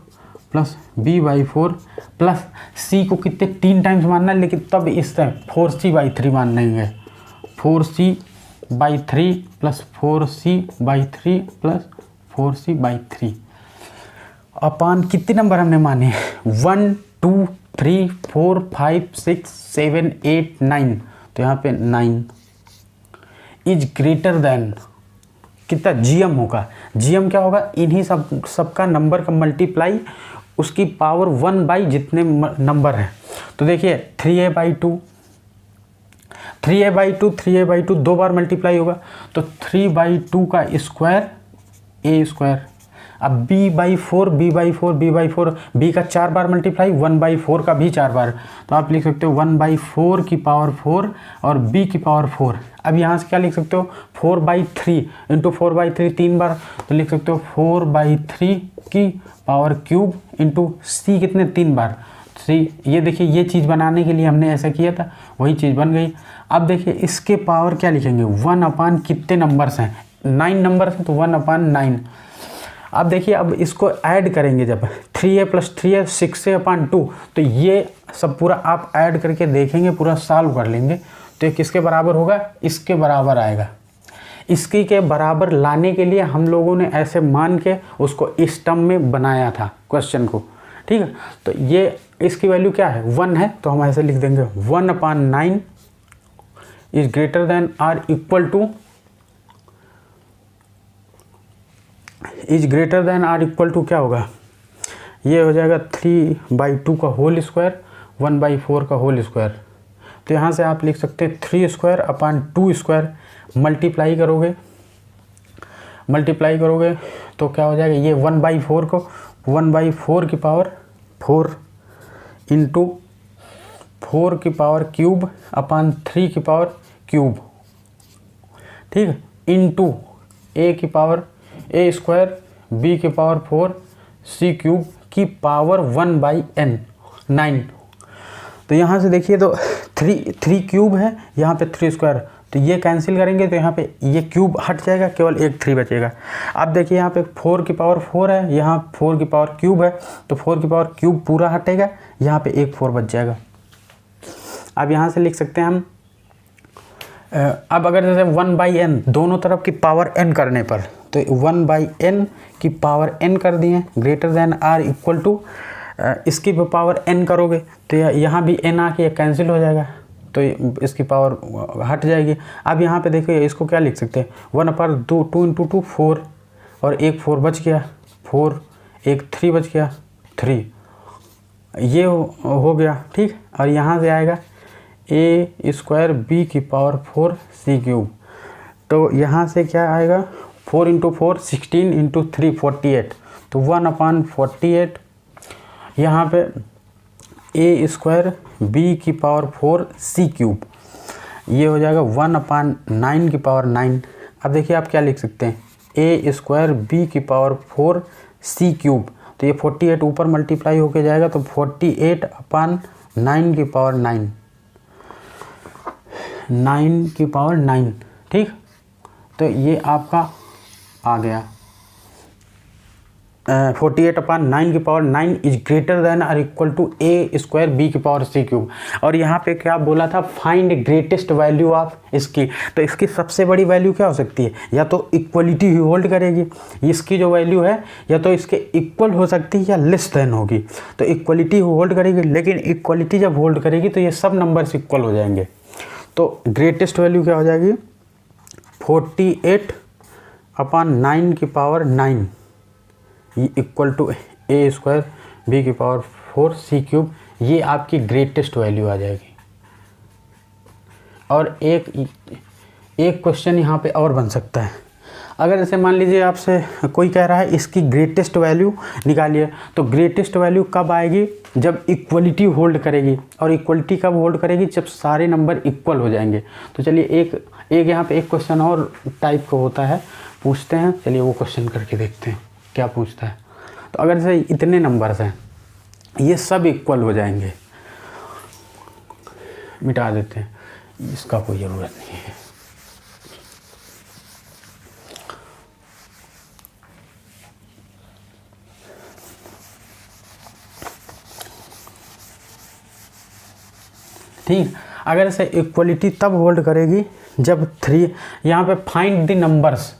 plus b/4 plus c को कितने 3 टाइम्स मानना है, लेकिन तब इस टाइम 4c/3 मान लेंगे, 4c/3 plus 4c/3 plus 4c/3 अपान कितने नंबर हमने माने, 1 2 3 4 5 6 7 8 9, तो यहाँ पे 9 इज ग्रेटर देन कितना, gm होगा। gm क्या होगा, इन्हीं सबका नंबर का मल्टीप्लाई उसकी पावर 1 जितने नंबर हैं। तो देखिए 3a/2 2 बार मल्टीप्लाई होगा, तो 3/2 का स्क्वायर a²। अब b/4 b का 4 बार मल्टीप्लाई, 1/4 का भी 4 बार, तो आप लिख सकते हो 1/4 की पावर 4 और b की पावर 4। अब यहाँ से क्या लिख सकते हो, 4/3 इंटू 4/3 3 बार, तो लिख सकते हो 4/3 की पावर क्यूब इंटू c कितने 3 बार 3। ये देखिए ये चीज़ बनाने के लिए हमने ऐसा किया था, वही चीज़ बन गई। अब देखिए इसके पावर क्या लिखेंगे, 1 कितने नंबर्स हैं, 9 नंबर्स हैं, तो 1/9। अब देखिए अब इसको ऐड करेंगे, जब 3a + 3a 6a/2, तो ये सब पूरा आप ऐड करके देखेंगे, पूरा सॉल्व कर लेंगे, तो ये किसके बराबर होगा, इसके बराबर आएगा। इसकी के बराबर लाने के लिए हम लोगों ने ऐसे मान के उसको इस टर्म में बनाया था क्वेश्चन को, ठीक है। तो ये इसकी वैल्यू क्या है, 1 है, तो हम ऐसे लिख देंगे 1/9 is greater than or equal to क्या होगा, ये हो जाएगा 3/2 का होल स्क्वायर 1/4 का होल स्क्वायर। तो यहाँ से आप लिख सकते हैं 3² मल्टीप्लाई करोगे तो क्या हो जाएगा, ये 1/4 को 1/4 की पावर 4 इंटू 4 की पावर क्यूब अपान 3 की पावर क्यूब, ठीक है, इंटू a की पावर a², b की पावर 4, c क्यूब की पावर 1/n 9। तो यहाँ से देखिए तो 3 क्यूब है, यहाँ पे 3², तो ये कैंसिल करेंगे तो यहाँ पे ये क्यूब हट जाएगा, केवल एक 3 बचेगा। अब देखिए यहाँ पे 4 की पावर 4 है, यहाँ 4 की पावर क्यूब है, तो 4 की पावर क्यूब पूरा हटेगा, यहाँ पे एक 4 बच जाएगा। अब यहाँ से लिख सकते हैं हम, अब अगर जैसे 1/n दोनों तरफ की पावर n करने पर, तो 1/n की पावर n कर दिए, greater than or equal to इसकी भी पावर n करोगे तो यहाँ भी n आके कैंसिल हो जाएगा, तो इसकी पावर हट जाएगी। अब यहाँ पे देखिए इसको क्या लिख सकते हैं, 1/2 2 × 2 4 और एक 4 बच गया, 4 एक 3 बच गया 3, ये हो गया, ठीक। और यहाँ से आएगा a स्क्वायर बी की पावर 4 सी क्यूब। तो यहाँ से क्या आएगा 4 × 4 16 × 3 48, तो 1/48। यहाँ पे a स्क्वायर बी की पावर 4 सी क्यूब, ये हो जाएगा 1/9 की पावर 9। अब देखिए आप क्या लिख सकते हैं, a स्क्वायर बी की पावर 4 सी क्यूब, तो ये 48 ऊपर मल्टीप्लाई होके जाएगा, तो 48/9 की पावर 9, 9 की पावर 9, ठीक। तो ये आपका आ गया 48/9 की पावर 9 इज ग्रेटर देन और equal to a square b की पावर सी क्यूब। और यहाँ पे क्या बोला था, फाइंड ग्रेटेस्ट वैल्यू ऑफ इसकी। तो इसकी सबसे बड़ी वैल्यू क्या हो सकती है, या तो इक्वलिटी ही होल्ड करेगी, इसकी जो वैल्यू है या तो इसके इक्वल हो सकती है या लेस देन होगी। तो इक्वलिटी होल्ड करेगी, लेकिन इक्वलिटी जब होल्ड करेगी तो ये सब नंबर्स इक्वल हो जाएंगे। तो ग्रेटेस्ट वैल्यू क्या हो जाएगी 48/9 की power 9 equal to a square b की पावर 4 सी क्यूब, ये आपकी ग्रेटेस्ट वैल्यू आ जाएगी। और एक क्वेश्चन यहाँ पे और बन सकता है, अगर जैसे मान लीजिए आपसे कोई कह रहा है इसकी ग्रेटेस्ट वैल्यू निकालिए, तो ग्रेटेस्ट वैल्यू कब आएगी, जब इक्वलिटी होल्ड करेगी। और इक्वलिटी कब होल्ड करेगी, जब सारे नंबर इक्वल हो जाएंगे। तो चलिए एक यहाँ पे एक क्वेश्चन और टाइप का होता है, पूछते हैं, चलिए वो क्वेश्चन करके देखते हैं क्या पूछता है। तो अगर जैसे इतने नंबर्स हैं, ये सब इक्वल हो जाएंगे, मिटा देते हैं, इसका कोई ज़रूरत नहीं है। ठीक, अगर इसे इक्वलिटी तब होल्ड करेगी जब 3, यहाँ पे फाइंड द नंबर्स,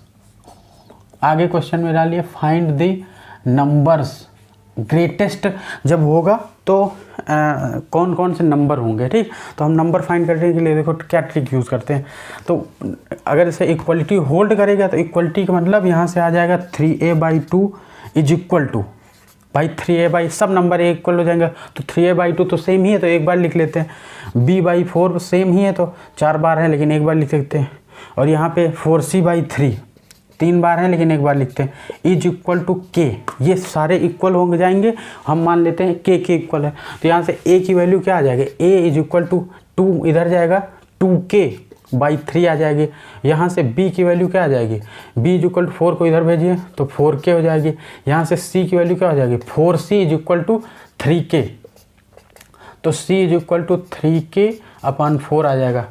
आगे क्वेश्चन में डालिए फाइंड द नंबर्स ग्रेटेस्ट जब होगा तो कौन कौन से नंबर होंगे, ठीक। तो हम नंबर फाइंड करने के लिए देखो क्या ट्रिक यूज़ करते हैं। तो अगर इसे इक्वलिटी होल्ड करेगा तो इक्वलिटी का मतलब यहाँ से आ जाएगा 3a/2 इज इक्वल टू, भाई 3a/ सब नंबर ए इक्वल हो जाएंगे, तो 3a/2 तो सेम ही है, तो एक बार लिख लेते हैं। b/4 सेम ही है, तो 4 बार है लेकिन एक बार लिख सकते हैं। और यहाँ पे 4c/3 3 बार है लेकिन एक बार लिखते हैं। इज इक्वल टू के, ये सारे इक्वल हो जाएंगे, हम मान लेते हैं के इक्वल है। तो यहाँ से a की वैल्यू क्या आ जाएगी, a इज इक्वल टू 2 इधर जाएगा, 2k/3 आ जाएगी। यहाँ से b की वैल्यू क्या आ जाएगी, b इज इक्वल टू 4 को इधर भेजिए तो 4k हो जाएगी। यहाँ से c की वैल्यू क्या हो जाएगी, 4c is equal to 3k, तो c is equal to 3k/4 आ जाएगा।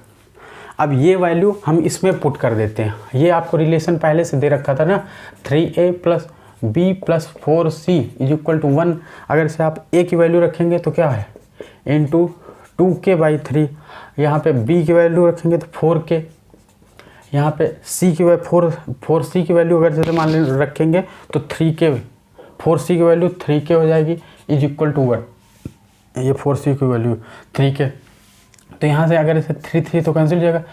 अब ये वैल्यू हम इसमें पुट कर देते हैं, ये आपको रिलेशन पहले से दे रखा था ना, 3a + b + 4c is equal to 1। अगर से आप a की वैल्यू रखेंगे तो क्या है, इंटू 2k/3, यहाँ पे b की वैल्यू रखेंगे तो 4k, यहाँ पे c की वैल्यू 4c की वैल्यू अगर जैसे मान लें रखेंगे तो 3k, 4c की वैल्यू 3k हो जाएगी इज इक्वल टू 1, ये 4c की वैल्यू 3k। तो यहाँ से अगर इसे 3 तो कैंसिल हो जाएगा,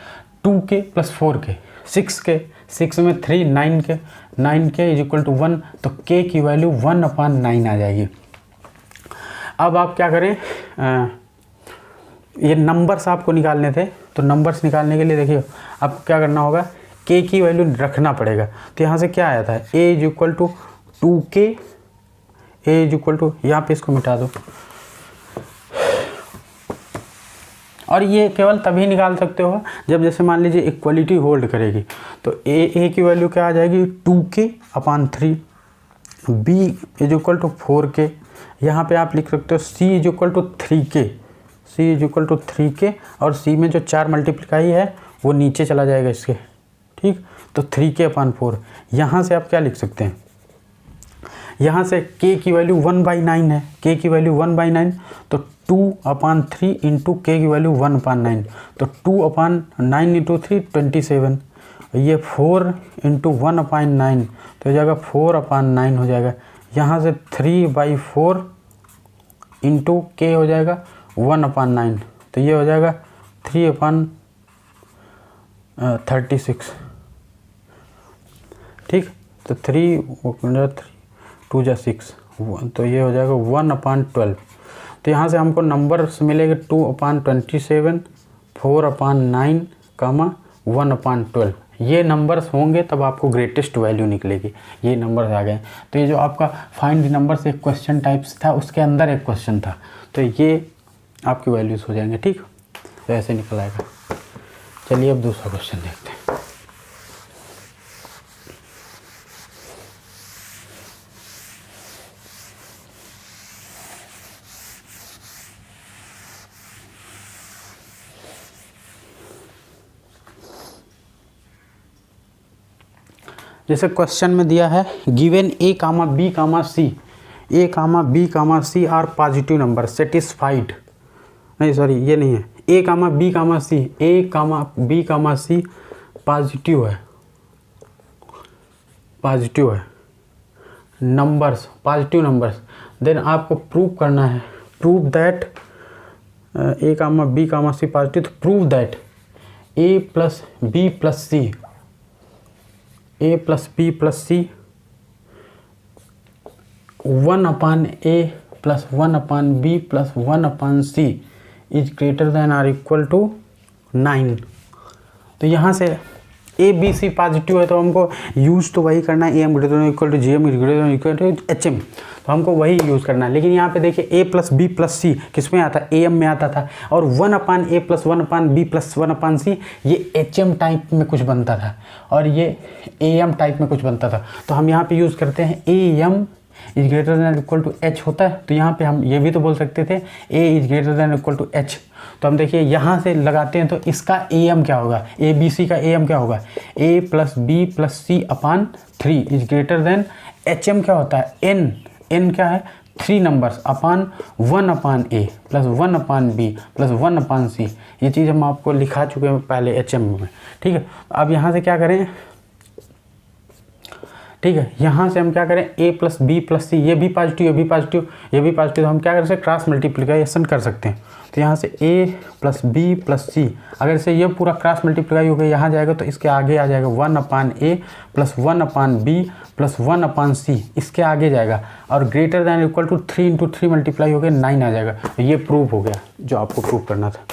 2k + 4k 6k, 6 में 3 9k, 9k is equal to 1, तो k की वैल्यू 1/9 आ जाएगी। अब आप क्या करें, ये नंबर्स आपको निकालने थे, तो नंबर्स निकालने के लिए देखिए अब क्या करना होगा, k की वैल्यू रखना पड़ेगा। तो यहाँ से क्या आया था, a is equal to 2k, a is equal to, यहाँ पे इसको मिटा दो। और ये केवल तभी निकाल सकते हो जब जैसे मान लीजिए इक्वलिटी होल्ड करेगी। तो a की वैल्यू क्या आ जाएगी 2k/3, b is equal to 4k, यहाँ पे आप लिख सकते हो c is equal to 3k, c is equal to 3k, और c में जो 4 मल्टीप्लाई है वो नीचे चला जाएगा इसके, ठीक। तो 3k/4, यहाँ से आप क्या लिख सकते हैं, यहाँ से k की वैल्यू 1/9 है, k की वैल्यू 1/9, तो 2/3 इंटू k की वैल्यू 1/9, तो 2/9 इंटू 3 27, ये 4 इंटू 1/9 तो हो जाएगा 4/9 हो जाएगा। यहाँ से 3/4 इंटू k हो जाएगा 1/9, तो ये हो जाएगा 3/36, ठीक। तो 3 2 6, तो ये हो जाएगा 1/12। तो यहाँ से हमको नंबर्स मिलेंगे 2/27, 4/9, 1/12। ये नंबर्स होंगे तब आपको ग्रेटेस्ट वैल्यू निकलेगी। ये नंबर्स आ गए। तो ये जो आपका फाइंड द नंबर्स एक क्वेश्चन टाइप्स था, उसके अंदर एक क्वेश्चन था, तो ये आपकी वैल्यूज़ हो जाएंगे। ठीक, तो ऐसे निकल आएगा। चलिए अब दूसरा क्वेश्चन देखते हैं। जैसे क्वेश्चन में दिया है given A, B, C, A, B, C are positive number satisfied, नहीं सॉरी ये नहीं है, A, B, C, A, B, C positive है नंबर्स, पॉजिटिव नंबर्स, देन आपको प्रूव करना है, prove that A, B, C positive, तो prove that A plus B plus C, A plus B plus C 1/A plus 1/B plus 1/C is greater than or equal to 9। तो यहाँ से A, B, C positive है तो हमको use तो वही करना है, AM greater than equal to GM greater than equal to HM, तो हमको वही यूज़ करना है। लेकिन यहाँ पे देखिए A plus B plus C किस में आता है, AM में आता था, और 1/A plus 1/B plus 1/C ये HM टाइप में कुछ बनता था और ये AM टाइप में कुछ बनता था। तो हम यहाँ पे यूज़ करते हैं AM is greater than equal to H होता है, तो यहाँ पे हम ये भी तो बोल सकते थे A is greater than equal to H। तो हम देखिए यहाँ से लगाते हैं तो इसका AM क्या होगा, ABC का AM क्या होगा, A plus B plus C/3 is greater then HM क्या होता है, N क्या है 3 नंबर्स अपान 1/A plus 1/B plus 1/C। ये चीज़ हम आपको लिखा चुके हैं पहले HM में। ठीक है, अब यहाँ से क्या करें, ठीक है, यहाँ से हम क्या करें A plus B plus C, ये भी पॉजिटिव, ये भी पॉजिटिव, ये भी पॉजिटिव, तो हम क्या कर सकते हैं क्रॉस मल्टीप्लिकेशन कर सकते हैं। तो यहाँ से A plus B plus C, अगर से ये पूरा क्रॉस मल्टीप्लाई हो गया यहाँ जाएगा तो इसके आगे आ जाएगा 1/A plus 1/B plus 1/C, इसके आगे जाएगा और greater than equal to 3 × 3 multiply हो गया 9 आ जाएगा। तो ये प्रूव हो गया जो आपको प्रूव करना था।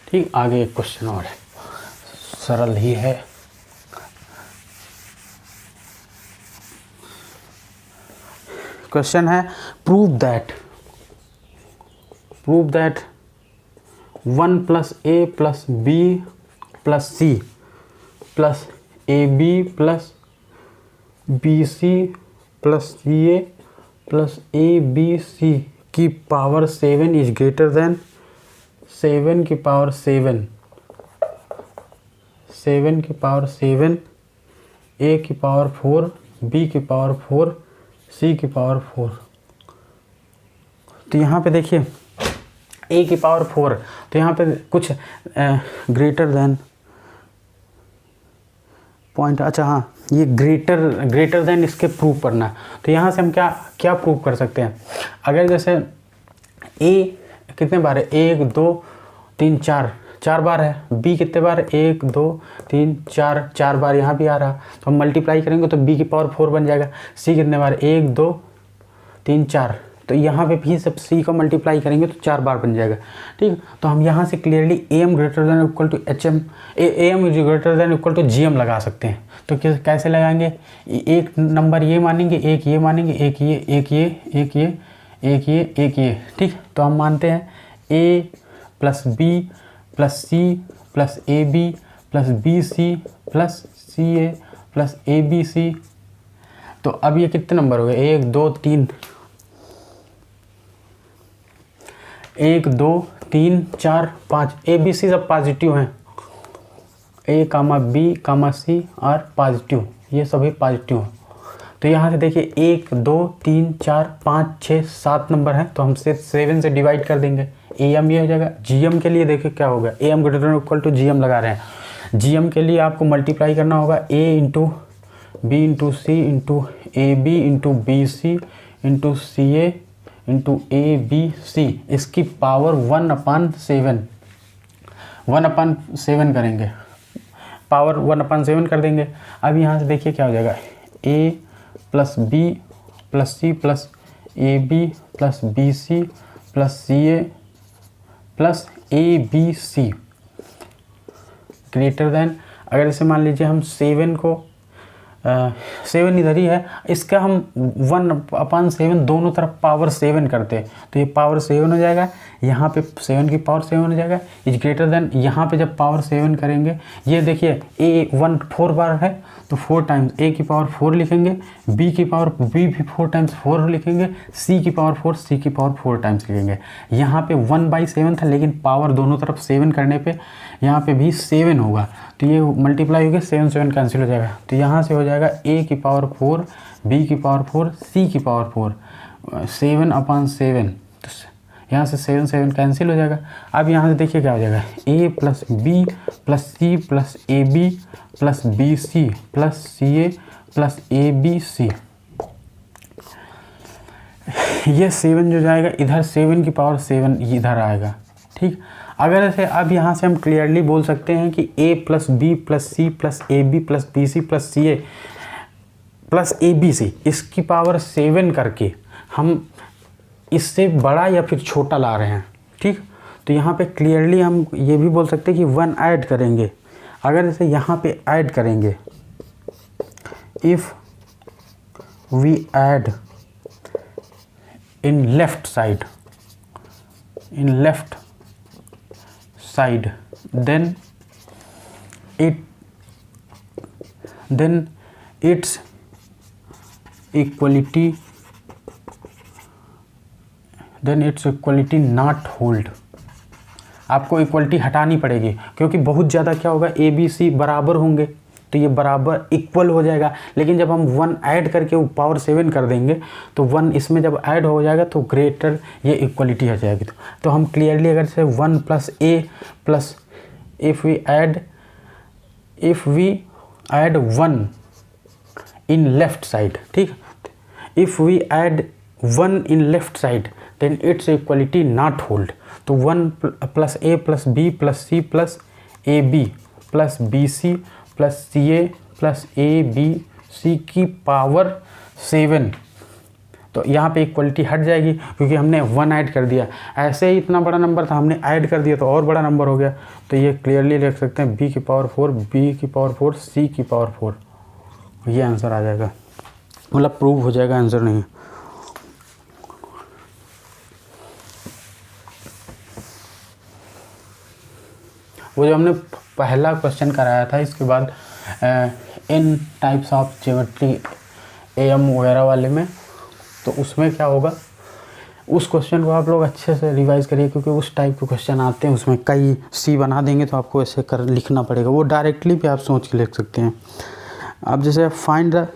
ठीक, आगे एक क्वेश्चन और है, सरल ही है। क्वेश्चन है prove that 1 plus A plus B plus C plus AB plus BC plus CA plus ABC की पावर 7 इज ग्रेटर देन 7 की पावर 7, 7 की पावर 7, A की पावर 4, B की पावर 4, C की पावर 4। तो यहाँ पे देखिए A की पावर 4, तो यहाँ पे कुछ ग्रेटर देन पॉइंट, अच्छा हाँ ये ग्रेटर देन इसके प्रूव करना। तो यहाँ से हम क्या प्रूव कर सकते हैं, अगर जैसे A कितने बार है, 1 2 3 4 बार है, B कितने बार, 1 2 3 4 बार यहाँ भी आ रहा, तो हम मल्टीप्लाई करेंगे तो B की पावर 4 बन जाएगा। C कितने बार, 1 2 3 4, तो यहाँ पे भी सब C को मल्टीप्लाई करेंगे तो 4 बार बन जाएगा। ठीक, तो हम यहाँ से clearly AM greater than equal to HM, AM is greater than equal to GM लगा सकते हैं। तो कैसे लगाएंगे, एक नंबर ये मानेंगे, एक ये मानेंगे, एक ये, एक ये, एक ये, एक ये, एक ये। ठीक, तो हम मानते हैं A plus B plus C plus AB plus BC plus CA plus ABC। तो अब ये कितने नंबर हो गए, 1 2 3, 1 2 3 4 5, ABC सब पॉजिटिव हैं, A, B, C और पॉजिटिव, ये सभी पॉजिटिव हैं। तो यहाँ से देखिए 1 2 3 4 5 6 7 नंबर है, तो हम 7 से डिवाइड कर देंगे, AM ये हो जाएगा। GM के लिए देखिए क्या होगा, AM greater than equal to GM लगा रहे हैं। GM के लिए आपको मल्टीप्लाई करना होगा A into B into C into AB into BC into CA into ABC, इसकी पावर 1/7, 1/7 करेंगे, पावर 1/7 कर देंगे। अब यहाँ से देखिए क्या हो जाएगा, A plus B plus C plus A B plus B C plus C A plus A B c greater than, अगर इसे मान लीजिए हम 7 को 7 इधर ही है, इसका हम 1/7 दोनों तरफ पावर 7 करते तो ये पावर 7 हो जाएगा, यहाँ पे 7 की पावर 7 हो जाएगा, इज ग्रेटर देन यहाँ पे जब पावर 7 करेंगे, ये देखिए ए 1 4 बार है तो 4 टाइम्स ए की पावर 4 लिखेंगे, बी की पावर बी भी 4 टाइम्स 4 लिखेंगे, सी की पावर 4 सी की पावर 4 टाइम्स लिखेंगे। यहाँ पे 1/7 था लेकिन पावर दोनों तरफ 7 करने पे यहाँ पे भी 7 होगा तो ये मल्टीप्लाई होकर 7 7 कैंसिल हो जाएगा, तो यहाँ से हो जाएगा ए की पावर 4 बी की पावर 4 सी की पावर 4 7/7, तो यहाँ से 7 7 कैंसिल हो जाएगा। अब यहाँ से देखिए क्या हो जाएगा, A plus B plus C plus A B plus B C plus C A plus A B C, ये 7 जो जाएगा इधर 7 की पावर 7 इधर आएगा। ठीक, अगर ऐसे अब यहाँ से हम क्लियरली बोल सकते हैं कि a plus B plus C plus A B plus B C plus C A plus A B c, इसकी पावर 7 करके हम इससे बड़ा या फिर छोटा ला रहे हैं। ठीक, तो यहाँ पे क्लियरली हम ये भी बोल सकते हैं कि 1 ऐड करेंगे, अगर इसे यहाँ पे ऐड करेंगे, if we add in left side then its equality not hold, आपको इक्वलिटी हटानी पड़ेगी क्योंकि बहुत ज़्यादा क्या होगा, ए बी सी बराबर होंगे तो ये बराबर इक्वल हो जाएगा, लेकिन जब हम 1 ऐड करके वो पावर 7 कर देंगे तो 1 इसमें जब ऐड हो जाएगा तो ग्रेटर ये इक्वलिटी हो जाएगी। तो हम क्लियरली अगर से 1 plus A plus if we add 1 in left side, ठीक, if we add 1 in left side then it's equality not hold, तो 1 plus A plus B plus C plus A B plus B C plus C A plus A B C की power 7, तो यहाँ पे equality हट जाएगी क्योंकि हमने 1 add कर दिया, ऐसे ही इतना बड़ा नंबर था हमने ऐड कर दिया तो और बड़ा नंबर हो गया, तो ये क्लियरली लिख सकते हैं बी की पावर 4 बी की पावर 4 सी की पावर 4, ये आंसर आ जाएगा, मतलब प्रूव हो जाएगा, आंसर नहीं। वो जो हमने पहला क्वेश्चन कराया था इसके बाद इन टाइप्स ऑफ ज्योमेट्री एम वगैरह वाले में, तो उसमें क्या होगा, उस क्वेश्चन को आप लोग अच्छे से रिवाइज करिए क्योंकि उस टाइप के क्वेश्चन आते हैं, उसमें कई सी बना देंगे तो आपको ऐसे कर लिखना पड़ेगा, वो डायरेक्टली भी आप सोच के लिख सकते हैं। अब जैसे find the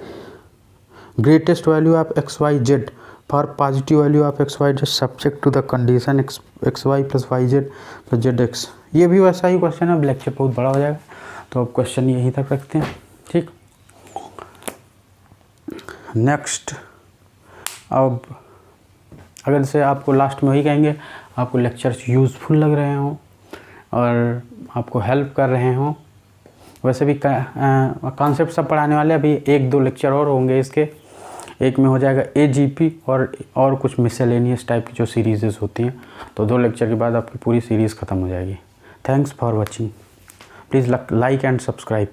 greatest value of x Y z for positive value of x Y z subject to the condition x y plus y z plus Z x, ये भी वैसा ही क्वेश्चन है, अब लेक्चर बहुत बड़ा हो जाएगा तो अब क्वेश्चन यहीं तक रखते हैं। ठीक, नेक्स्ट, अब अगर से आपको लास्ट में वही कहेंगे, आपको लेक्चर्स यूज़फुल लग रहे हों और आपको हेल्प कर रहे हों, वैसे भी कॉन्सेप्ट सब पढ़ाने वाले, अभी 1-2 लेक्चर और होंगे इसके, एक में हो जाएगा AGP और कुछ मिसलेनियस टाइप की जो सीरीज़ होती हैं, तो 2 लेक्चर के बाद आपकी पूरी सीरीज़ ख़त्म हो जाएगी। Thanks for watching, please like and subscribe.